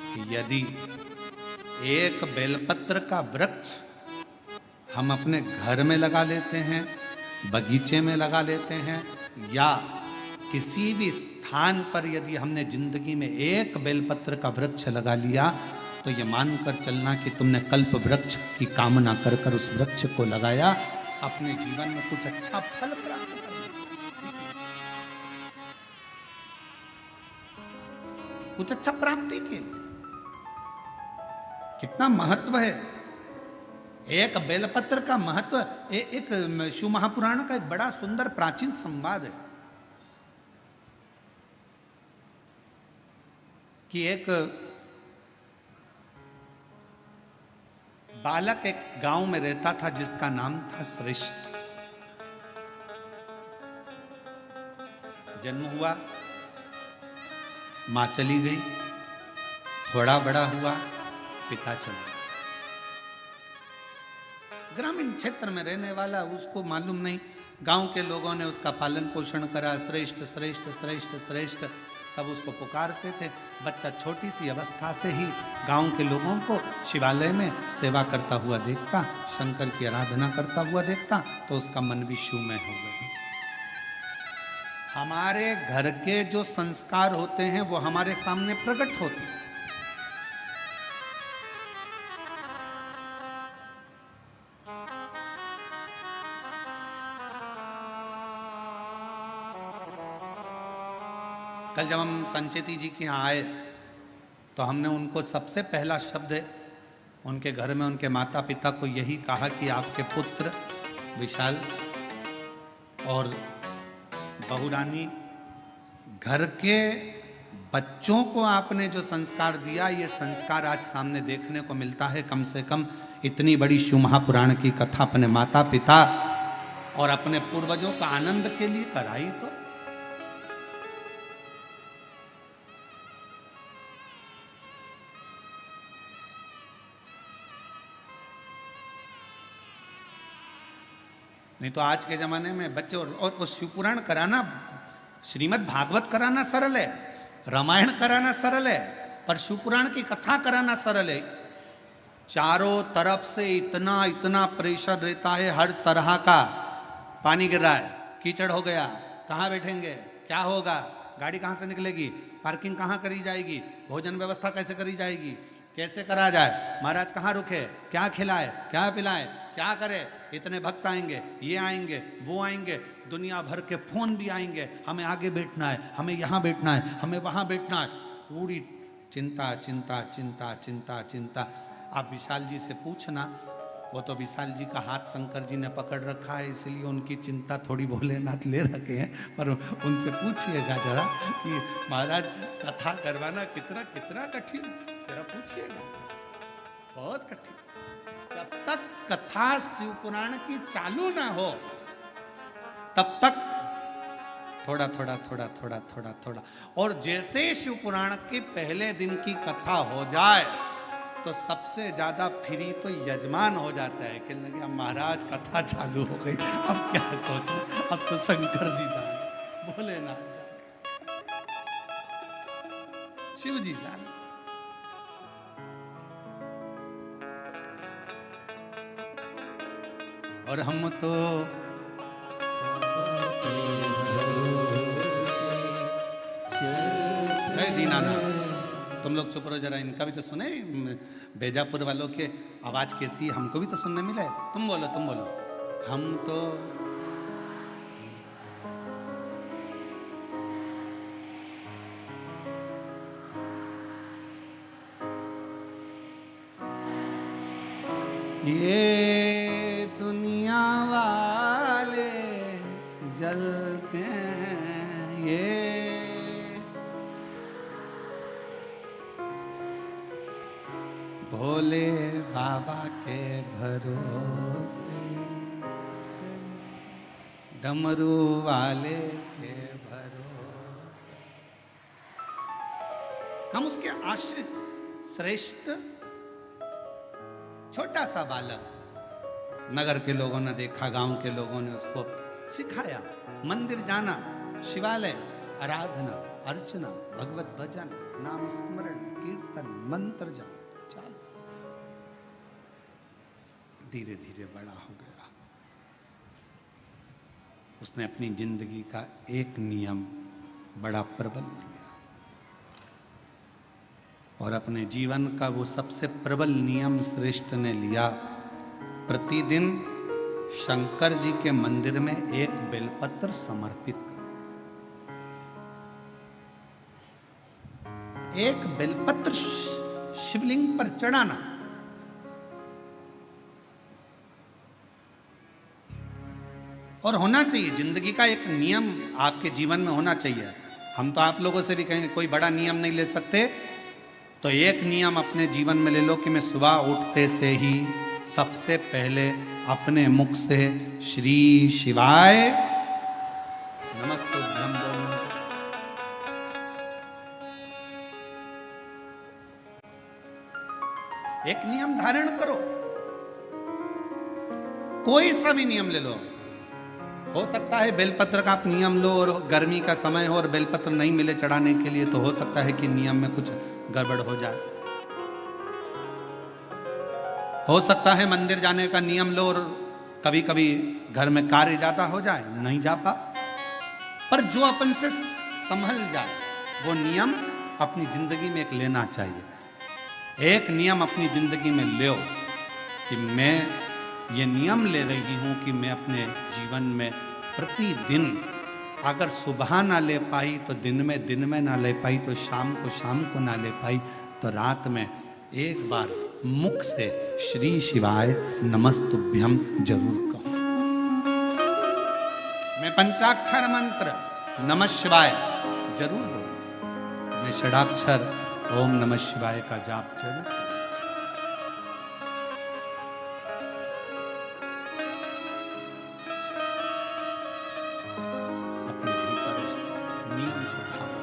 कि यदि एक बेलपत्र का वृक्ष हम अपने घर में लगा लेते हैं, बगीचे में लगा लेते हैं, या किसी भी स्थान पर यदि हमने जिंदगी में एक बेलपत्र का वृक्ष लगा लिया, तो ये मानकर चलना कि तुमने कल्प वृक्ष की कामना कर कर उस वृक्ष को लगाया, अपने जीवन में कुछ अच्छा फल प्राप्त करना, कुछ अच्छा प्राप्ति के लिए। कितना महत्व है एक बेलपत्र का महत्व। एक शिव महापुराण का एक बड़ा सुंदर प्राचीन संवाद है कि एक बालक एक गांव में रहता था जिसका नाम था श्रेष्ठ। जन्म हुआ, मां चली गई, थोड़ा बड़ा हुआ, पिता चला। ग्रामीण क्षेत्र में रहने वाला, उसको मालूम नहीं, गांव के लोगों ने उसका पालन पोषण करा, श्रेष्ठ श्रेष्ठ श्रेष्ठ श्रेष्ठ सब उसको पुकारते थे। बच्चा छोटी सी अवस्था से ही गांव के लोगों को शिवालय में सेवा करता हुआ देखता, शंकर की आराधना करता हुआ देखता, तो उसका मन भी शिवमय हो गया। हमारे घर के जो संस्कार होते हैं वो हमारे सामने प्रकट होते हैं। कल जब हम संचेती जी के यहाँ आए तो हमने उनको सबसे पहला शब्द उनके घर में उनके माता पिता को यही कहा कि आपके पुत्र विशाल और बहुरानी, घर के बच्चों को आपने जो संस्कार दिया, ये संस्कार आज सामने देखने को मिलता है। कम से कम इतनी बड़ी शिव महापुराण की कथा अपने माता पिता और अपने पूर्वजों का आनंद के लिए कराई तो नहीं तो आज के जमाने में बच्चे और शिवपुराण कराना, श्रीमद् भागवत कराना सरल है, रामायण कराना सरल है, पर शिवपुराण की कथा कराना सरल है। चारों तरफ से इतना इतना प्रेशर रहता है, हर तरह का। पानी गिर रहा है, कीचड़ हो गया, कहाँ बैठेंगे, क्या होगा, गाड़ी कहाँ से निकलेगी, पार्किंग कहाँ करी जाएगी, भोजन व्यवस्था कैसे करी जाएगी, कैसे करा जाए, महाराज कहाँ रुके, क्या खिलाए, क्या पिलाए, क्या करे, इतने भक्त आएंगे, ये आएंगे, वो आएंगे, दुनिया भर के फोन भी आएंगे, हमें आगे बैठना है, हमें यहाँ बैठना है, हमें वहाँ बैठना है, पूरी चिंता चिंता चिंता चिंता चिंता। आप विशाल जी से पूछना, वो तो विशाल जी का हाथ शंकर जी ने पकड़ रखा है, इसलिए उनकी चिंता थोड़ी भोलेनाथ ले रखे हैं, पर उनसे पूछिएगा जरा कि महाराज कथा करवाना कितना कितना कठिन, जरा पूछिएगा, बहुत कठिन। जब तक कथा शिव पुराण की चालू ना हो तब तक थोड़ा थोड़ा थोड़ा थोड़ा थोड़ा थोड़ा, और जैसे शिव पुराण के पहले दिन की कथा हो जाए तो सबसे ज्यादा फ्री तो यजमान हो जाता है कि लगे अब महाराज कथा चालू हो गई, अब क्या सोचो, अब तो शंकर जी जाने, भोलेनाथ जाने, शिव जी जाने। और हम तो दीनानाथ, तुम लोग चुप रहो जरा, इनका भी तो सुने, बेजापुर वालों के आवाज कैसी है हमको भी तो सुनने मिला है। तुम बोलो, तुम बोलो, हम तो ये दुनिया वाले जलते हैं, ये भोले बाबा के भरोसे, डमरू वाले के भरोसे, हम उसके आश्रित श्रेष्ठ छोटा सा बालक। नगर के लोगों ने देखा, गांव के लोगों ने उसको सिखाया, मंदिर जाना, शिवालय, आराधना, अर्चना, भगवत भजन, नाम स्मरण, कीर्तन, मंत्र जाप, चल धीरे धीरे बड़ा हो गया। उसने अपनी जिंदगी का एक नियम बड़ा प्रबल लिया, और अपने जीवन का वो सबसे प्रबल नियम श्रेष्ठ ने लिया, प्रतिदिन शंकर जी के मंदिर में एक बेलपत्र समर्पित कर, एक बेलपत्र शिवलिंग पर चढ़ाना। और होना चाहिए, जिंदगी का एक नियम आपके जीवन में होना चाहिए। हम तो आप लोगों से भी कहेंगे कोई बड़ा नियम नहीं ले सकते, तो एक नियम अपने जीवन में ले लो कि मैं सुबह उठते से ही सबसे पहले अपने मुख से श्री शिवाय नमस्तुभ्यं बोलूं। एक नियम धारण करो, कोई सा भी नियम ले लो। हो सकता है बेलपत्र का आप नियम लो और गर्मी का समय हो और बेलपत्र नहीं मिले चढ़ाने के लिए, तो हो सकता है कि नियम में कुछ गड़बड़ हो जाए। हो सकता है मंदिर जाने का नियम लो और कभी कभी घर में कार्य ज्यादा हो जाए, नहीं जा पा। पर जो अपन से संभल जाए वो नियम अपनी जिंदगी में एक लेना चाहिए। एक नियम अपनी जिंदगी में लो कि मैं ये नियम ले रही हूं कि मैं अपने जीवन में प्रतिदिन अगर सुबह ना ले पाई तो दिन में ना ले पाई तो शाम को ना ले पाई तो रात में एक बार मुख से श्री शिवाय नमस्तुभ्यम जरूर कहो। मैं पंचाक्षर मंत्र नमः शिवाय जरूर बोलूं। मैं षडाक्षर ओम नमः शिवाय का जाप जरूर करूं। अपने भीतर इस नियम को धारो।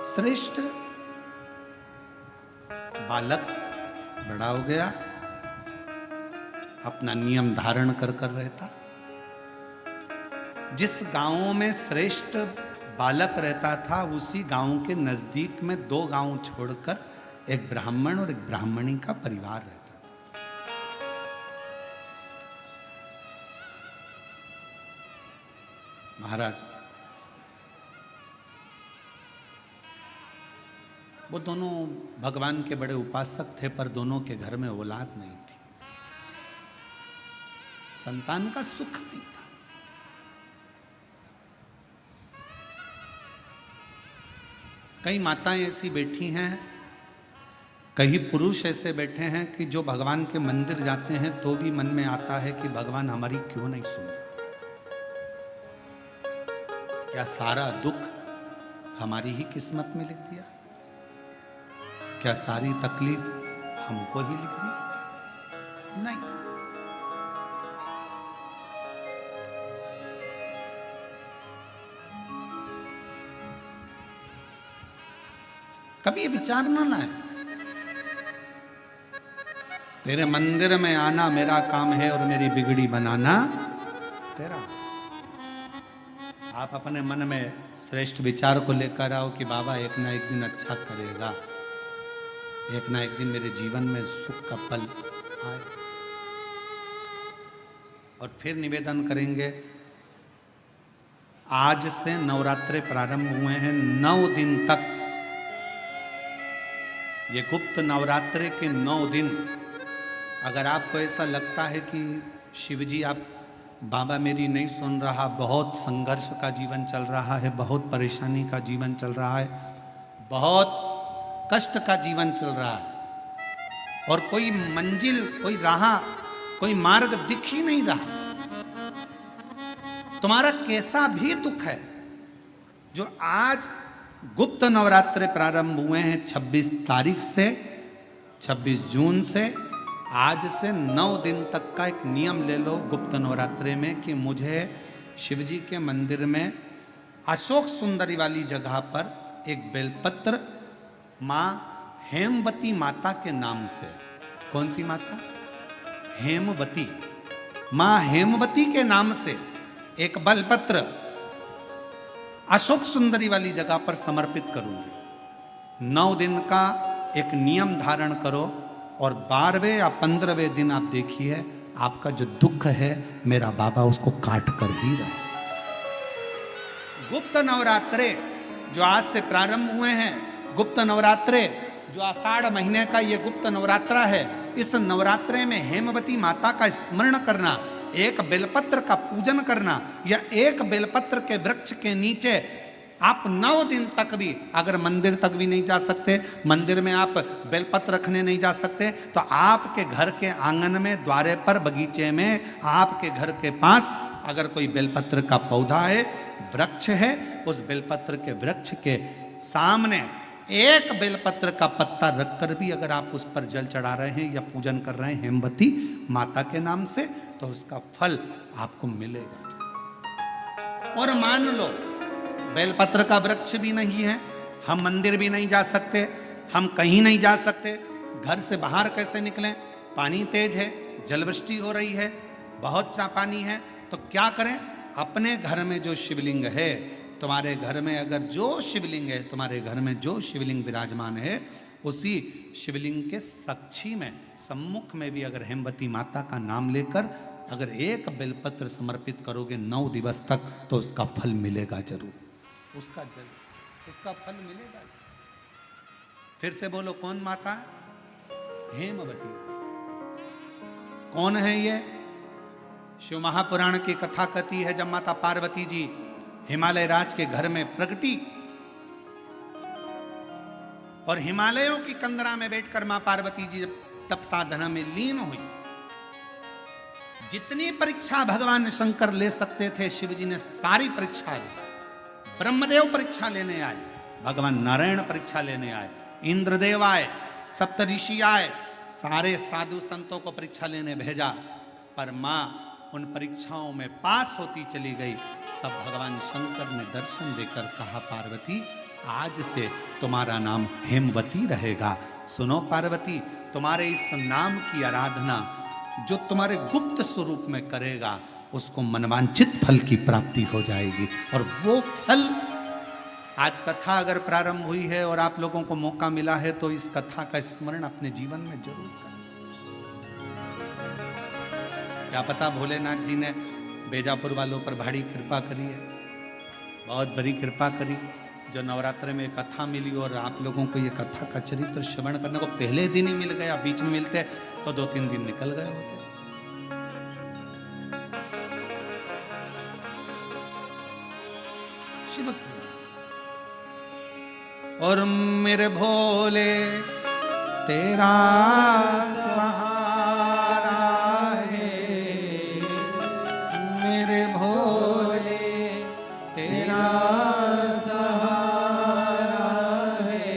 श्रेष्ठ बालक बड़ा हो गया, अपना नियम धारण कर रहता। जिस गांव में श्रेष्ठ बालक रहता था उसी गांव के नजदीक में 2 गांव छोड़कर एक ब्राह्मण और एक ब्राह्मणी का परिवार रहता था। महाराज वो दोनों भगवान के बड़े उपासक थे, पर दोनों के घर में औलाद नहीं थी, संतान का सुख नहीं था। कई माताएं ऐसी बैठी हैं, कई पुरुष ऐसे बैठे हैं कि जो भगवान के मंदिर जाते हैं तो भी मन में आता है कि भगवान हमारी क्यों नहीं सुन रहा। क्या सारा दुख हमारी ही किस्मत में लिख दिया? क्या सारी तकलीफ हमको ही लिख दी? नहीं। कभी ये विचार ना लाए, तेरे मंदिर में आना मेरा काम है और मेरी बिगड़ी बनाना तेरा। आप अपने मन में श्रेष्ठ विचार को लेकर आओ कि बाबा एक ना एक दिन अच्छा करेगा, एक ना एक दिन मेरे जीवन में सुख का पल आए। और फिर निवेदन करेंगे, आज से नवरात्रे प्रारंभ हुए हैं, 9 दिन तक, ये गुप्त नवरात्रे के 9 दिन, अगर आपको ऐसा लगता है कि शिवजी आप बाबा मेरी नहीं सुन रहा, बहुत संघर्ष का जीवन चल रहा है, बहुत परेशानी का जीवन चल रहा है, बहुत कष्ट का जीवन चल रहा है और कोई मंजिल, कोई राह, कोई मार्ग दिख ही नहीं रहा, तुम्हारा कैसा भी दुख है, जो आज गुप्त नवरात्रे प्रारंभ हुए हैं 26 तारीख से, 26 जून से, आज से 9 दिन तक का एक नियम ले लो गुप्त नवरात्रे में कि मुझे शिवजी के मंदिर में अशोक सुंदरी वाली जगह पर एक बेलपत्र माँ हेमवती माता के नाम से, कौन सी माता? हेमवती, माँ हेमवती के नाम से एक बेलपत्र अशोक सुंदरी वाली जगह पर समर्पित करूंगी। 9 दिन का एक नियम धारण करो और 12वें या 15वें दिन आप देखिए आपका जो दुख है मेरा बाबा उसको काट कर ही रहे। गुप्त नवरात्रे जो आज से प्रारंभ हुए हैं, गुप्त नवरात्रे जो आषाढ़ महीने का ये गुप्त नवरात्रा है, इस नवरात्रे में हेमवती माता का स्मरण करना, एक बेलपत्र का पूजन करना, या एक बेलपत्र के वृक्ष के नीचे आप 9 दिन तक भी, अगर मंदिर तक भी नहीं जा सकते, मंदिर में आप बेलपत्र रखने नहीं जा सकते, तो आपके घर के आंगन में, द्वारे पर, बगीचे में, आपके घर के पास अगर कोई बेलपत्र का पौधा है, वृक्ष है, उस बेलपत्र के वृक्ष के सामने एक बेलपत्र का पत्ता रखकर भी अगर आप उस पर जल चढ़ा रहे हैं या पूजन कर रहे हैं हेमवती माता के नाम से, तो उसका फल आपको मिलेगा। और मान लो बेलपत्र का वृक्ष भी नहीं है, हम मंदिर भी नहीं जा सकते, हम कहीं नहीं जा सकते, घर से बाहर कैसे निकलें, पानी तेज है, जलवृष्टि हो रही है, बहुत सा पानी है, तो क्या करें? अपने घर में जो शिवलिंग है, तुम्हारे घर में अगर जो शिवलिंग है, तुम्हारे घर में जो शिवलिंग विराजमान है, उसी शिवलिंग के साक्षी में, सम्मुख में भी अगर हेमवती माता का नाम लेकर अगर एक बेलपत्र समर्पित करोगे 9 दिवस तक, तो उसका फल मिलेगा जरूर, उसका फल मिलेगा। फिर से बोलो, कौन माता? हेमवती। कौन है ये? शिव महापुराण की कथा कहती है, जब माता पार्वती जी हिमालय राज के घर में प्रगटी और हिमालयों की कंदरा में बैठकर मां पार्वती जी तप साधना में लीन हुई, जितनी परीक्षा भगवान शंकर ले सकते थे, शिव जी ने सारी परीक्षा ली। ब्रह्मदेव परीक्षा लेने आए, भगवान नारायण परीक्षा लेने आए, इंद्रदेव आए, सप्तऋषि आए, सारे साधु संतों को परीक्षा लेने भेजा, पर मां उन परीक्षाओं में पास होती चली गई। तब भगवान शंकर ने दर्शन देकर कहा, पार्वती आज से तुम्हारा नाम हेमवती रहेगा। सुनो पार्वती, तुम्हारे इस नाम की आराधना जो तुम्हारे गुप्त स्वरूप में करेगा, उसको मनवांचित फल की प्राप्ति हो जाएगी। और वो फल, आज कथा अगर प्रारंभ हुई है और आप लोगों को मौका मिला है, तो इस कथा का स्मरण अपने जीवन में जरूर करें। क्या पता भोलेनाथ जी ने बेजापुर वालों पर भारी कृपा करी है, बहुत बड़ी कृपा करी, जो नवरात्र में कथा मिली और आप लोगों को ये कथा का चरित्र श्रवण करने को पहले दिन ही मिल गया। बीच में मिलते तो 2-3 दिन निकल गए होते। शिव और मेरे भोले तेरा सहारा है, मेरे भोले तेरा सहारा है,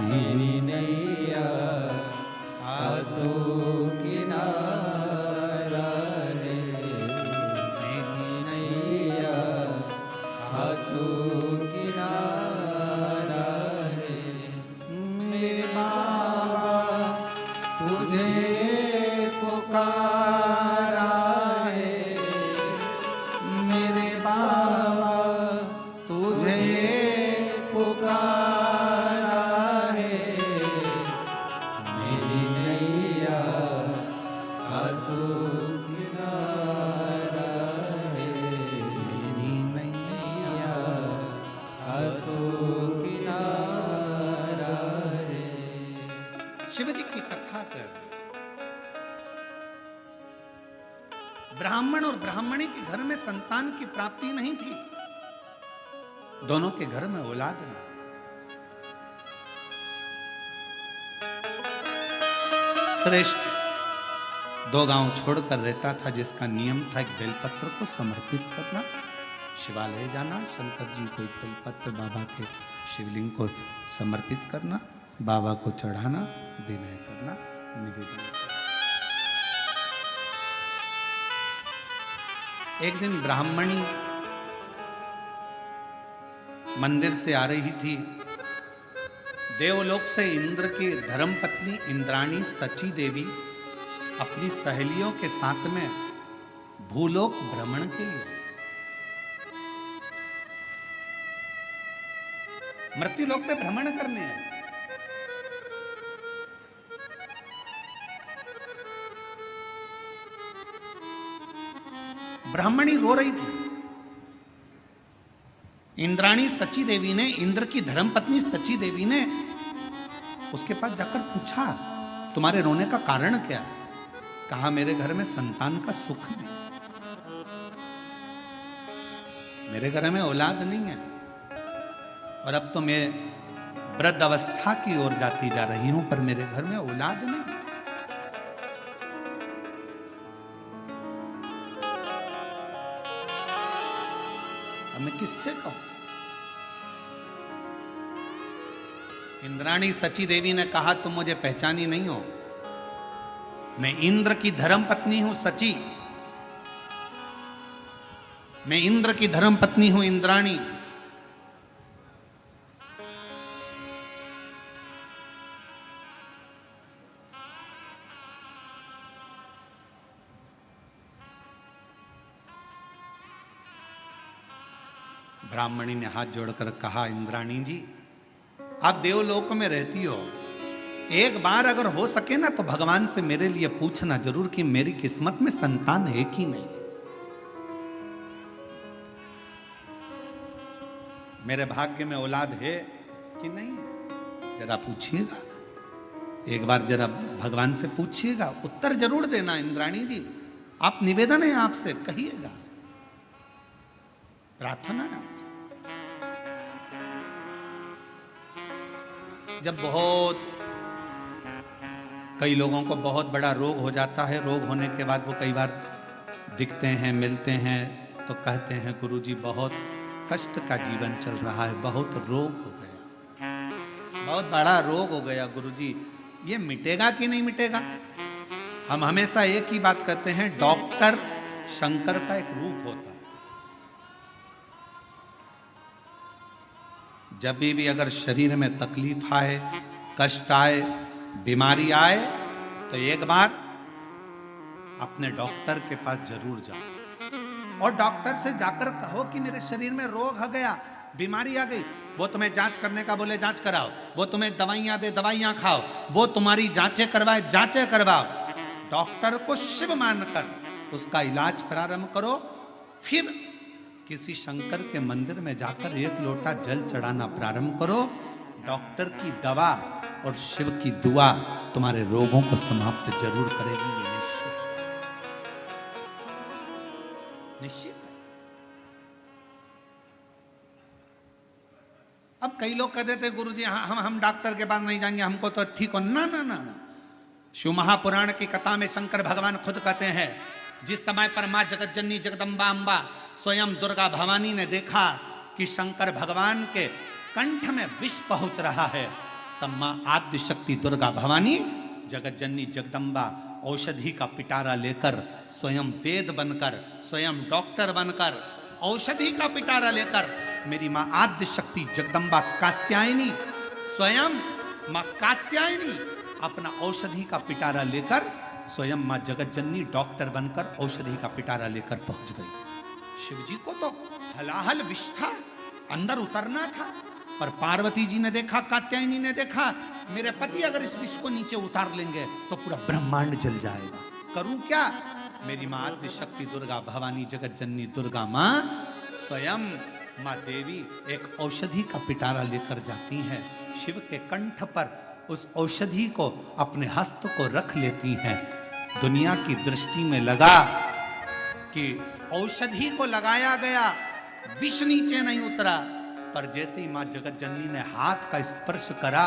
मेरी नैया हाथों किनारा है, मेरी नैया हाथों किनारा है, मेरे बाबा तुझे पुकारा है, मेरे बाबा तुझे पुकारा है, मेरी नैया हाथों किनारा है, मेरी नैया हाथों किनारा है। शिव जी की कथा कर, ब्राह्मण और ब्राह्मणी के घर में संतान की प्राप्ति नहीं थी, दोनों के घर में औलाद नहीं। श्रेष्ठ 2 गांव छोड़कर रहता था, जिसका नियम था एक बेलपत्र को समर्पित करना, शिवालय जाना, शंकर जी को एक बेलपत्र बाबा के शिवलिंग को समर्पित करना, बाबा को चढ़ाना, विनय करना, निवेदन करना। एक दिन ब्राह्मणी मंदिर से आ रही थी, देवलोक से इंद्र की धर्मपत्नी इंद्राणी सची देवी अपनी सहेलियों के साथ में भूलोक भ्रमण के लिए, मृत्युलोक पे भ्रमण करने हैं। ब्राह्मणी रो रही थी। इंद्राणी सची देवी ने, इंद्र की धर्मपत्नी सची देवी ने उसके पास जाकर पूछा, तुम्हारे रोने का कारण क्या है? कहा, मेरे घर में संतान का सुख नहीं, मेरे घर में औलाद नहीं है, और अब तो मैं वृद्ध अवस्था की ओर जाती जा रही हूं, पर मेरे घर में औलाद नहीं। अब मैं किससे कहूं? इंद्राणी सची देवी ने कहा, तुम मुझे पहचानी नहीं हो, मैं इंद्र की धर्म पत्नी हूं सची, मैं इंद्र की धर्म पत्नी हूं इंद्राणी। ब्राह्मणी ने हाथ जोड़कर कहा, इंद्राणी जी आप देवलोक में रहती हो, एक बार अगर हो सके ना तो भगवान से मेरे लिए पूछना जरूर कि मेरी किस्मत में संतान है कि नहीं, मेरे भाग्य में औलाद है कि नहीं, जरा पूछिएगा, एक बार जरा भगवान से पूछिएगा, उत्तर जरूर देना इंद्राणी जी, आप निवेदन है आपसे, कहिएगा, प्रार्थना है आपसे। जब बहुत कई लोगों को बहुत बड़ा रोग हो जाता है, रोग होने के बाद वो कई बार दिखते हैं, मिलते हैं, तो कहते हैं गुरुजी बहुत कष्ट का जीवन चल रहा है, बहुत रोग हो गया, बहुत बड़ा रोग हो गया गुरुजी, ये मिटेगा कि नहीं मिटेगा। हम हमेशा एक ही बात कहते हैं, डॉक्टर शंकर का एक रूप होता है। जब भी अगर शरीर में तकलीफ आए, कष्ट आए, बीमारी आए, तो एक बार अपने डॉक्टर के पास जरूर जाओ और डॉक्टर से जाकर कहो कि मेरे शरीर में रोग आ गया, बीमारी आ गई, वो तुम्हें जांच करने का बोले जांच कराओ, वो तुम्हें दवाइयां दे दवाइयां खाओ, वो तुम्हारी जांचें करवाए जांचें करवाओ, डॉक्टर को शिव मानकर उसका इलाज प्रारंभ करो, फिर किसी शंकर के मंदिर में जाकर एक लोटा जल चढ़ाना प्रारंभ करो। डॉक्टर की दवा और शिव की दुआ तुम्हारे रोगों को समाप्त जरूर करेगी, ये निश्चित है। अब कई लोग कहते थे गुरुजी हम डॉक्टर के पास नहीं जाएंगे, हमको तो ठीक हो, ना ना ना ना। शिव महापुराण की कथा में शंकर भगवान खुद कहते हैं, जिस समय पर मां जगत जननी जगदम्बा अम्बा स्वयं दुर्गा भवानी ने देखा कि शंकर भगवान के कंठ में विष पहुंच रहा है, तब मां आद्य शक्ति दुर्गा भवानी जगत जननी जगदम्बा औषधि का पिटारा लेकर, स्वयं वेद बनकर, स्वयं डॉक्टर बनकर, औषधि का पिटारा लेकर, मेरी मां आद्य शक्ति जगदम्बा कात्यायनी, स्वयं मां कात्यायनी अपना औषधि का पिटारा लेकर, स्वयं मां जगत जननी डॉक्टर बनकर औषधि का पिटारा लेकर पहुंच गई। शिवजी को तो हलाहल विष था, अंदर उतरना था, पर पार्वती जी ने देखा, कात्यायनी ने देखा, मेरे पति अगर इस विष को नीचे उतार लेंगे तो पूरा ब्रह्मांड जल जाएगा, करूं क्या। मेरी मां आद्य शक्ति दुर्गा भवानी जगत जननी दुर्गा मां स्वयं मां देवी एक औषधि का पिटारा लेकर जाती हैं, शिव के कंठ पर उस औषधि को अपने हस्त को रख लेती हैं। दुनिया की दृष्टि में लगा कि औषधि को लगाया गया, विष नीचे नहीं उतरा, पर जैसे ही मां जगत जननी ने हाथ का स्पर्श करा,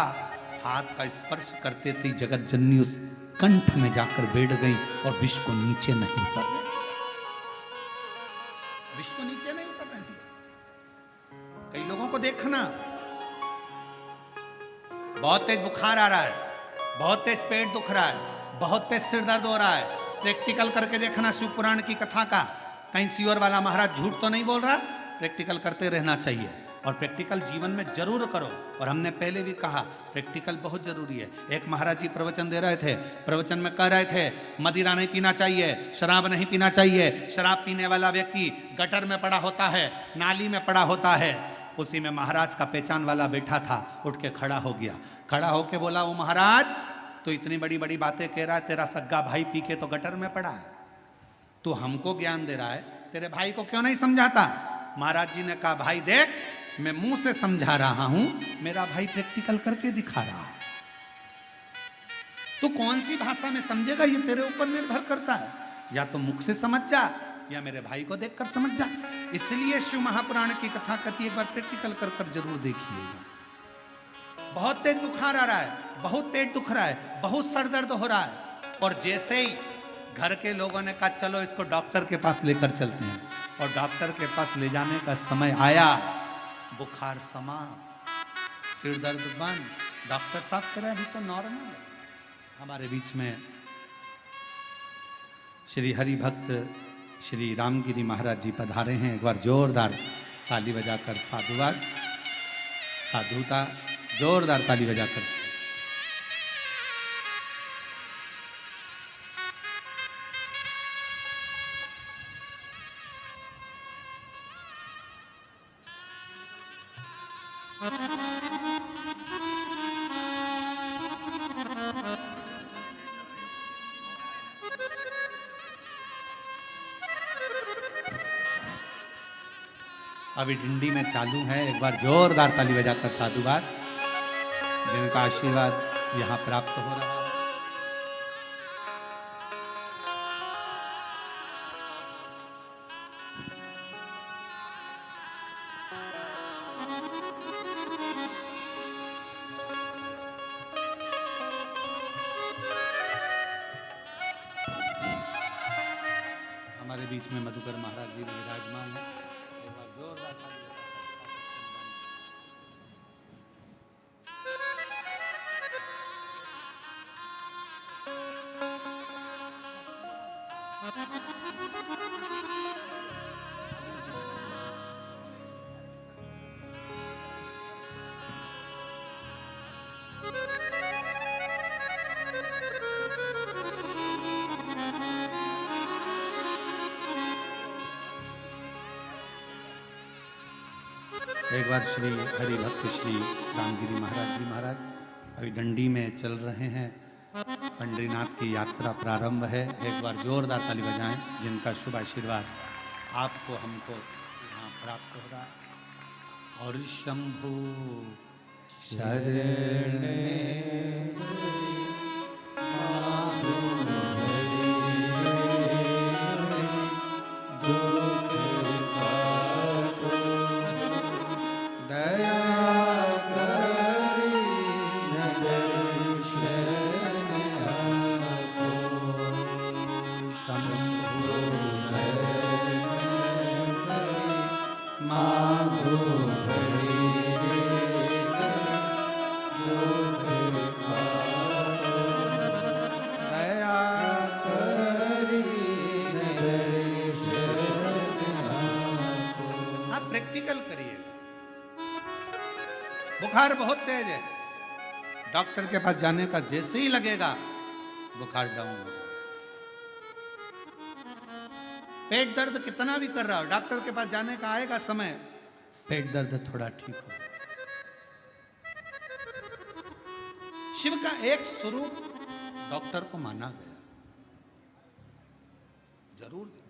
हाथ का स्पर्श करते थे जगत जननी उस कंठ में जाकर बैठ गई और विष को नीचे नहीं उतरने, विष को नीचे नहीं उतरने दिया। कई लोगों को देखना, बहुत तेज बुखार आ रहा है, बहुत तेज पेट दुख रहा है, बहुत तेज सिर दर्द हो रहा है, प्रैक्टिकल करके देखना शिव पुराण की कथा का, कहीं सियोर वाला महाराज झूठ तो नहीं बोल रहा, प्रैक्टिकल करते रहना चाहिए और प्रैक्टिकल जीवन में जरूर करो। और हमने पहले भी कहा प्रैक्टिकल बहुत जरूरी है। एक महाराज जी प्रवचन दे रहे थे, प्रवचन में कह रहे थे मदिरा नहीं पीना चाहिए, शराब नहीं पीना चाहिए, शराब पीने वाला व्यक्ति गटर में पड़ा होता है, नाली में पड़ा होता है। उसी में महाराज का पहचान वाला बैठा था, उठ के खड़ा हो गया, खड़ा होके बोला, वो महाराज तो इतनी बड़ी बड़ी बातें कह रहा है, तेरा सग्गा भाई पी के तो गटर में पड़ा है, तू हमको ज्ञान दे रहा है, तेरे भाई को क्यों नहीं समझाता। महाराज जी ने कहा, भाई देख मैं मुंह से समझा रहा हूं, मेरा भाई प्रैक्टिकल करके दिखा रहा है, तू कौन सी भाषा में समझेगा ये तेरे ऊपर निर्भर करता है, या तो मुख से समझ जा या मेरे भाई को देखकर समझ जा। इसलिए शिव महापुराण की कथा कथी एक बार प्रैक्टिकल कर कर जरूर देखिएगा। बहुत तेज बुखार आ रहा है, बहुत पेट दुख रहा है, बहुत सर दर्द हो रहा है, और जैसे ही घर के लोगों ने कहा चलो इसको डॉक्टर के पास लेकर चलते हैं, और डॉक्टर के पास ले जाने का समय आया, बुखार समाप्त, सिर दर्द बंद, डॉक्टर साहब कह रहे अभी तो नॉर्मल है। हमारे बीच में श्री हरि भक्त श्री रामगिरी महाराज जी पधारे हैं, एक बार जोरदार ताली बजाकर साधुवाद, साधुता, जोरदार ताली बजाकर। अभी डिंडी में चालू है। एक बार जोरदार ताली बजाकर साधुवाद, जिनका आशीर्वाद यहाँ प्राप्त हो रहा है। हमारे बीच में मधुकर महाराज जी विराजमान है। एक बार जोरदार ताली बजाकर एक बार श्री हरि भक्त श्री रामगिरी महाराज जी महाराज अभी डंडी में चल रहे हैं। पंडरीनाथ की यात्रा प्रारंभ है। एक बार जोरदार ताली बजाएं, जिनका शुभ आशीर्वाद आपको हमको यहाँ प्राप्त हो रहा है। और शंभु शरण प्रैक्टिकल करिएगा। बुखार बहुत तेज है, डॉक्टर के पास जाने का जैसे ही लगेगा बुखार डाउन हो जाए। पेट दर्द कितना भी कर रहा हो, डॉक्टर के पास जाने का आएगा समय, पेट दर्द थोड़ा ठीक हो। शिव का एक स्वरूप डॉक्टर को माना गया, जरूर देखा।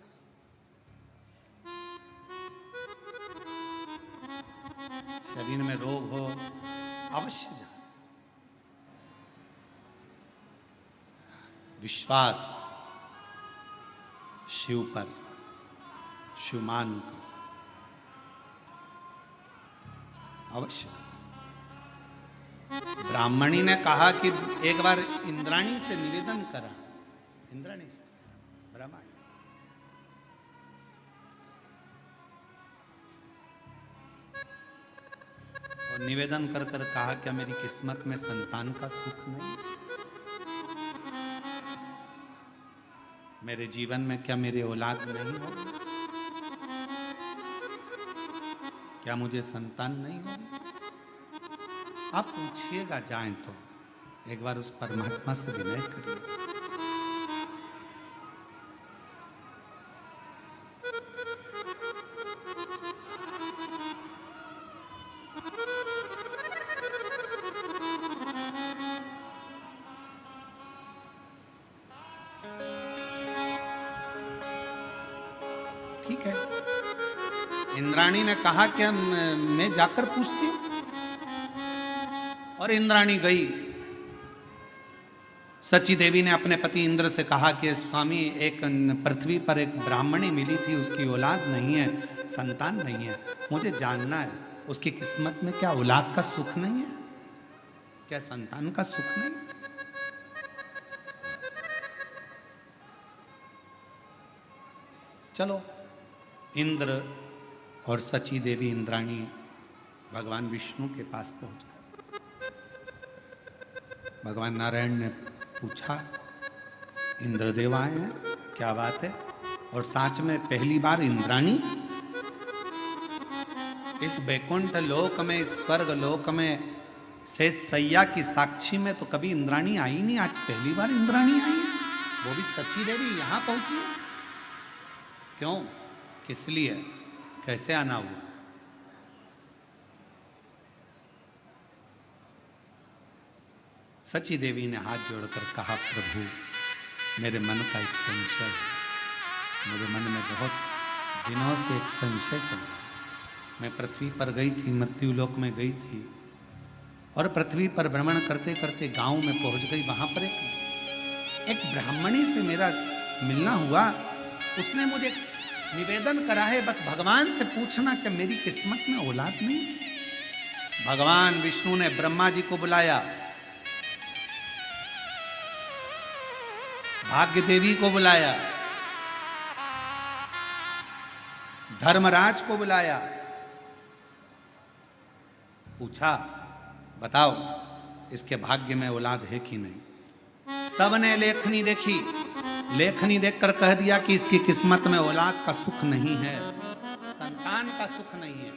शरीर में रोग हो अवश्य जा। विश्वास शिव पर, शिव मान कर अवश्य। ब्राह्मणी ने कहा कि एक बार इंद्राणी से निवेदन करा, इंद्राणी से ब्राह्मण और निवेदन कर कर कहा क्या मेरी किस्मत में संतान का सुख नहीं, मेरे जीवन में क्या मेरे औलाद नहीं होगी, क्या मुझे संतान नहीं होगी? आप पूछिएगा जाएं तो एक बार उस परमात्मा से विनय करिए। ठीक है, इंद्राणी ने कहा कि मैं जाकर पूछती हूं, और इंद्राणी गई। सची देवी ने अपने पति इंद्र से कहा कि स्वामी, एक पृथ्वी पर एक ब्राह्मणी मिली थी, उसकी औलाद नहीं है, संतान नहीं है, मुझे जानना है उसकी किस्मत में क्या औलाद का सुख नहीं है, क्या संतान का सुख नहीं? चलो, इंद्र और सची देवी इंद्राणी भगवान विष्णु के पास पहुंचे। भगवान नारायण ने पूछा, इंद्रदेव आए हैं, क्या बात है? और साच में पहली बार इंद्राणी इस वैकुंठ लोक में, इस स्वर्ग लोक में शेष सैया की साक्षी में तो कभी इंद्राणी आई नहीं, आज पहली बार इंद्राणी आई है, वो भी सची देवी यहां पहुंची। क्यों, किस लिए, कैसे आना हुआ? सची देवी ने हाथ जोड़कर कहा, प्रभु मेरे मन का एक संशय है। मेरे मन में बहुत दिनों से एक संशय चल रहा है। मैं पृथ्वी पर गई थी, मृत्युलोक में गई थी, और पृथ्वी पर भ्रमण करते करते गांव में पहुंच गई। वहां पर एक ब्राह्मणी से मेरा मिलना हुआ। उसने मुझे निवेदन करा है, बस भगवान से पूछना कि मेरी किस्मत में औलाद नहीं। भगवान विष्णु ने ब्रह्मा जी को बुलाया, भाग्य देवी को बुलाया, धर्मराज को बुलाया, पूछा बताओ इसके भाग्य में औलाद है कि नहीं। सबने लेखनी देखी, लेखनी देखकर कह दिया कि इसकी किस्मत में औलाद का सुख नहीं है, संतान का सुख नहीं है।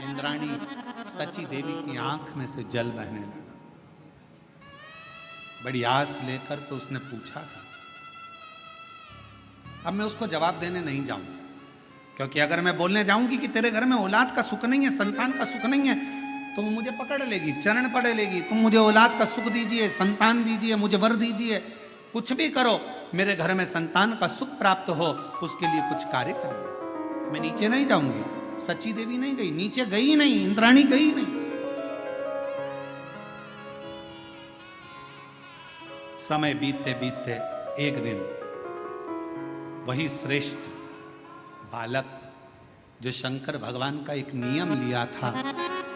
इंद्राणी सची देवी की आंख में से जल बहने लगा। बड़ी आस लेकर तो उसने पूछा था। अब मैं उसको जवाब देने नहीं जाऊंगा, क्योंकि अगर मैं बोलने जाऊंगी कि तेरे घर में औलाद का सुख नहीं है, संतान का सुख नहीं है, तो वो मुझे पकड़ लेगी, चरण पड़े लेगी। तुम मुझे औलाद का सुख दीजिए, संतान दीजिए, मुझे वर दीजिए, कुछ भी करो, मेरे घर में संतान का सुख प्राप्त हो, उसके लिए कुछ कार्य करिए। मैं नीचे नहीं जाऊंगी। सची देवी नहीं गई, नीचे गई नहीं, इंद्राणी गई नहीं। समय बीतते बीतते एक दिन वही श्रेष्ठ बालक जो शंकर भगवान का एक नियम लिया था,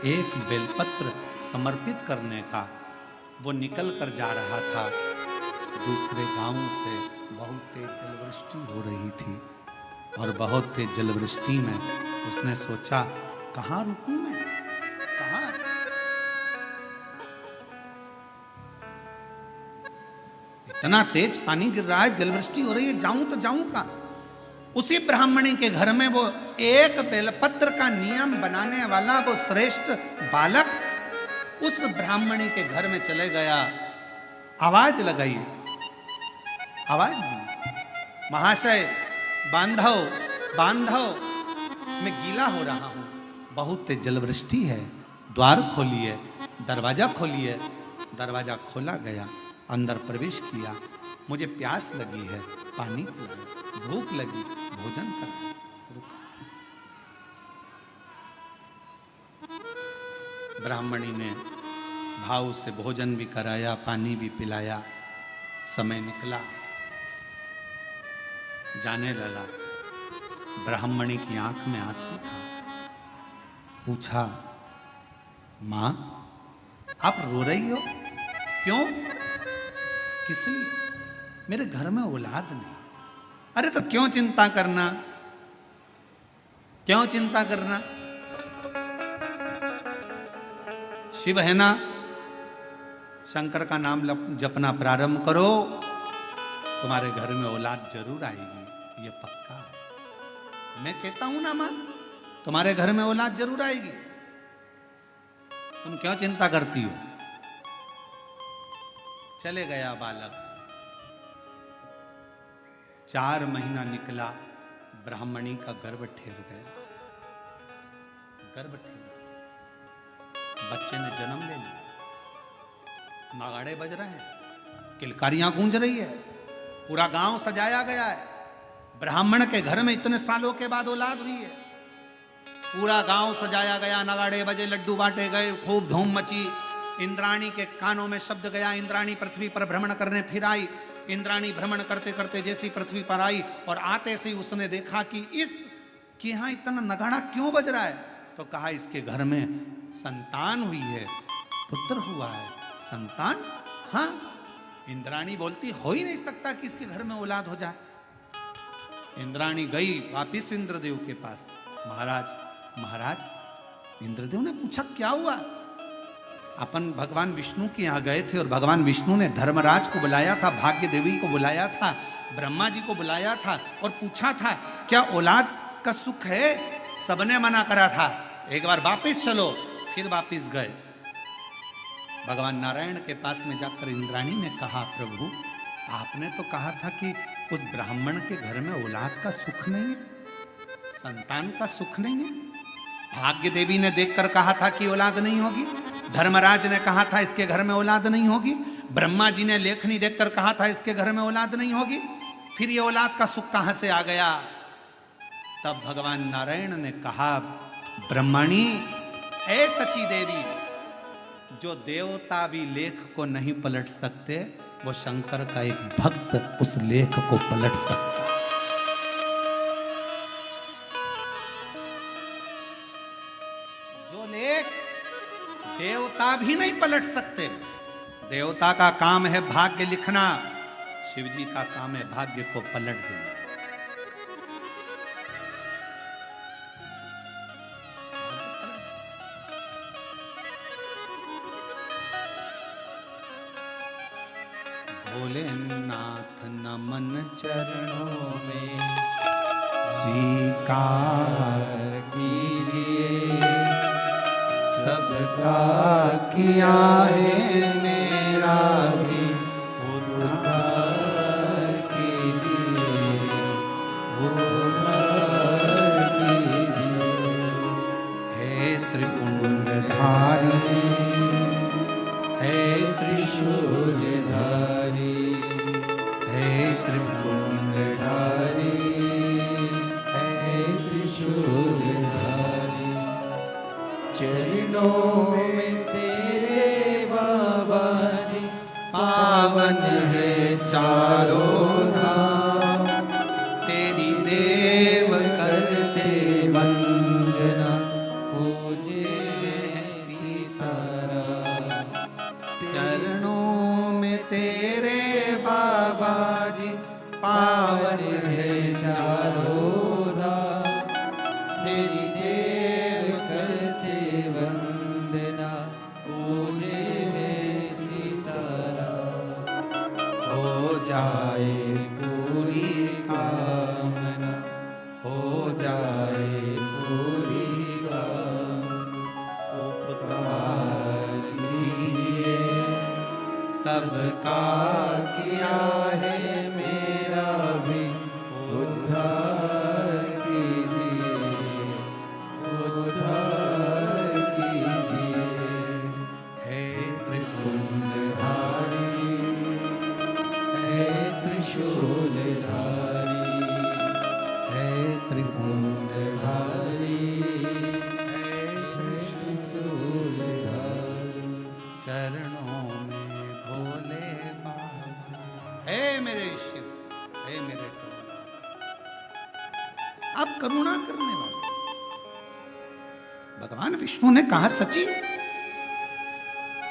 एक बेलपत्र समर्पित करने का, वो निकल कर जा रहा था। दूसरे गांव से बहुत तेज जलवृष्टि हो रही थी, और बहुत तेज जलवृष्टि में उसने सोचा कहाँ रुकूं मैं, कहाँ। इतना तेज पानी गिर रहा है, जलवृष्टि हो रही है, जाऊं तो जाऊं कहाँ। उसी ब्राह्मणी के घर में वो एक बेलपत्र का नियम बनाने वाला वो श्रेष्ठ बालक उस ब्राह्मणी के घर में चले गया। आवाज लगाई, आवाज दी, महाशय बांधव बांधव, मैं गीला हो रहा हूं, बहुत तेज जलवृष्टि है, द्वार खोलिए, दरवाजा खोलिए। दरवाजा खोला गया, अंदर प्रवेश किया। मुझे प्यास लगी है, पानी पिलाया, भूख लगी, भोजन कराया। ब्राह्मणी ने भाव से भोजन भी कराया, पानी भी पिलाया। समय निकला, जाने लगा। ब्राह्मणी की आंख में आंसू था। पूछा, मां आप रो रही हो क्यों? किस लिए? मेरे घर में औलाद नहीं। अरे तो क्यों चिंता करना, क्यों चिंता करना? शिव है ना, शंकर का नाम जपना प्रारंभ करो, तुम्हारे घर में औलाद जरूर आएगी, ये पक्का है। मैं कहता हूं ना मां, तुम्हारे घर में औलाद जरूर आएगी, तुम क्यों चिंता करती हो? चले गया बालक। 4 महीना निकला, ब्राह्मणी का गर्भ ठेर गया। गर्भ ठेर, बच्चे ने जन्म ले लिया। नगाड़े बज रहे हैं, किलकारियां गूंज रही है, पूरा गांव सजाया गया है। ब्राह्मण के घर में इतने सालों के बाद औलाद हुई है। पूरा गांव सजाया गया, नगाड़े बजे, लड्डू बांटे गए, खूब धूम मची। इंद्राणी के कानों में शब्द गया। इंद्राणी पृथ्वी पर भ्रमण करने फिर आई। इंद्राणी भ्रमण करते करते जैसी पृथ्वी पर आई और आते से उसने देखा कि इसके यहाँ इतना नगाड़ा क्यों बज रहा है, तो कहा इसके घर में संतान हुई है, पुत्र हुआ है। संतान? हाँ। इंद्राणी बोलती हो ही नहीं सकता कि इसके घर में औलाद हो जाए। इंद्राणी गई वापिस इंद्रदेव के पास। महाराज, इंद्रदेव ने पूछा क्या हुआ? अपन भगवान विष्णु के यहाँ गए थे और भगवान विष्णु ने धर्मराज को बुलाया था, भाग्य देवी को बुलाया था, ब्रह्मा जी को बुलाया था और पूछा था क्या औलाद का सुख है? सबने मना करा था, एक बार वापिस चलो। फिर वापिस गए। भगवान नारायण के पास में जाकर इंद्राणी ने कहा, प्रभु आपने तो कहा था कि उस ब्राह्मण के घर में औलाद का सुख नहीं है, संतान का सुख नहीं है। भाग्य देवी ने देखकर कहा था कि औलाद नहीं होगी। धर्मराज ने कहा था इसके घर में औलाद नहीं होगी। ब्रह्मा जी ने लेखनी देखकर कहा था इसके घर में औलाद नहीं होगी, फिर ये औलाद का सुख कहां से आ गया? तब भगवान नारायण ने कहा, ब्रह्मणी, ऐ सची देवी, जो देवता भी लेख को नहीं पलट सकते, वो शंकर का एक भक्त उस लेख को पलट सकता। जो लेख देवता भी नहीं पलट सकते, देवता का काम है भाग्य लिखना, शिव जी का काम है भाग्य को पलट देना। भोलेनाथ नमन चरणों में स्वीकार कीजिए, सबका किया है मेरा भी उद्धार कीजिए, उद्धार कीजिए। हे त्रिपुंडधारी, हे त्रिशूलधारी, हे त्रिपुंडधारी, हे त्रिशूलधारी, चरणों में तेरे बाबा जी पावन है चारों धाम, तेरी देव करते वंदना, पूजे सीताराम। चरणों में तेरे बाबा जी पावन है चारों धाम, तेरी देव करते वंदना, पूजे सीताराम। हो जाए पूरी कामना, हो जाए पूरी कामना, उपकार कीजिए, सबका किया है मेरा भी उद्धार कीजिए, उद्धार कीजिए। हे त्रिपुंडधारी, हे त्रिशूलधारी, हे त्रिपुंडधारी, हे त्रिशूलधारी, चरणों में भोले बाबा। हे मेरे शिव, हे मेरे आप करुणा करने वाले। भगवान विष्णु ने कहा, सची,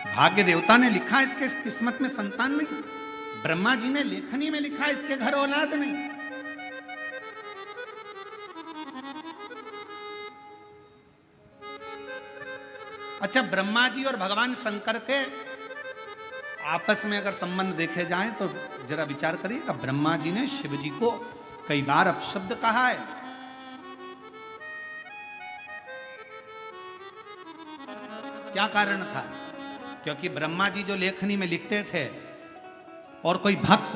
भाग्य देवता ने लिखा इसके किस्मत में संतान नहीं, ब्रह्मा जी ने लेखनी में लिखा इसके घर औलाद नहीं। अच्छा, ब्रह्मा जी और भगवान शंकर के आपस में अगर संबंध देखे जाएं तो जरा विचार करिएगा। ब्रह्मा जी ने शिव जी को कई बार अपशब्द कहा है। क्या कारण था? क्योंकि ब्रह्मा जी जो लेखनी में लिखते थे और कोई भक्त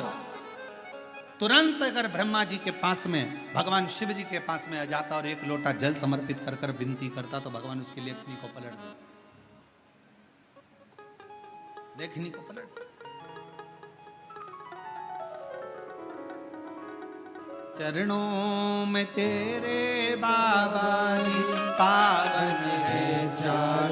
तुरंत अगर ब्रह्मा जी के पास में, भगवान शिव जी के पास में आ जाता और एक लोटा जल समर्पित कर कर विनती करता तो भगवान उसकी लेखनी को पलट देते, लेखनी को पलट। चरणों में तेरे बाबा जी पावन है चार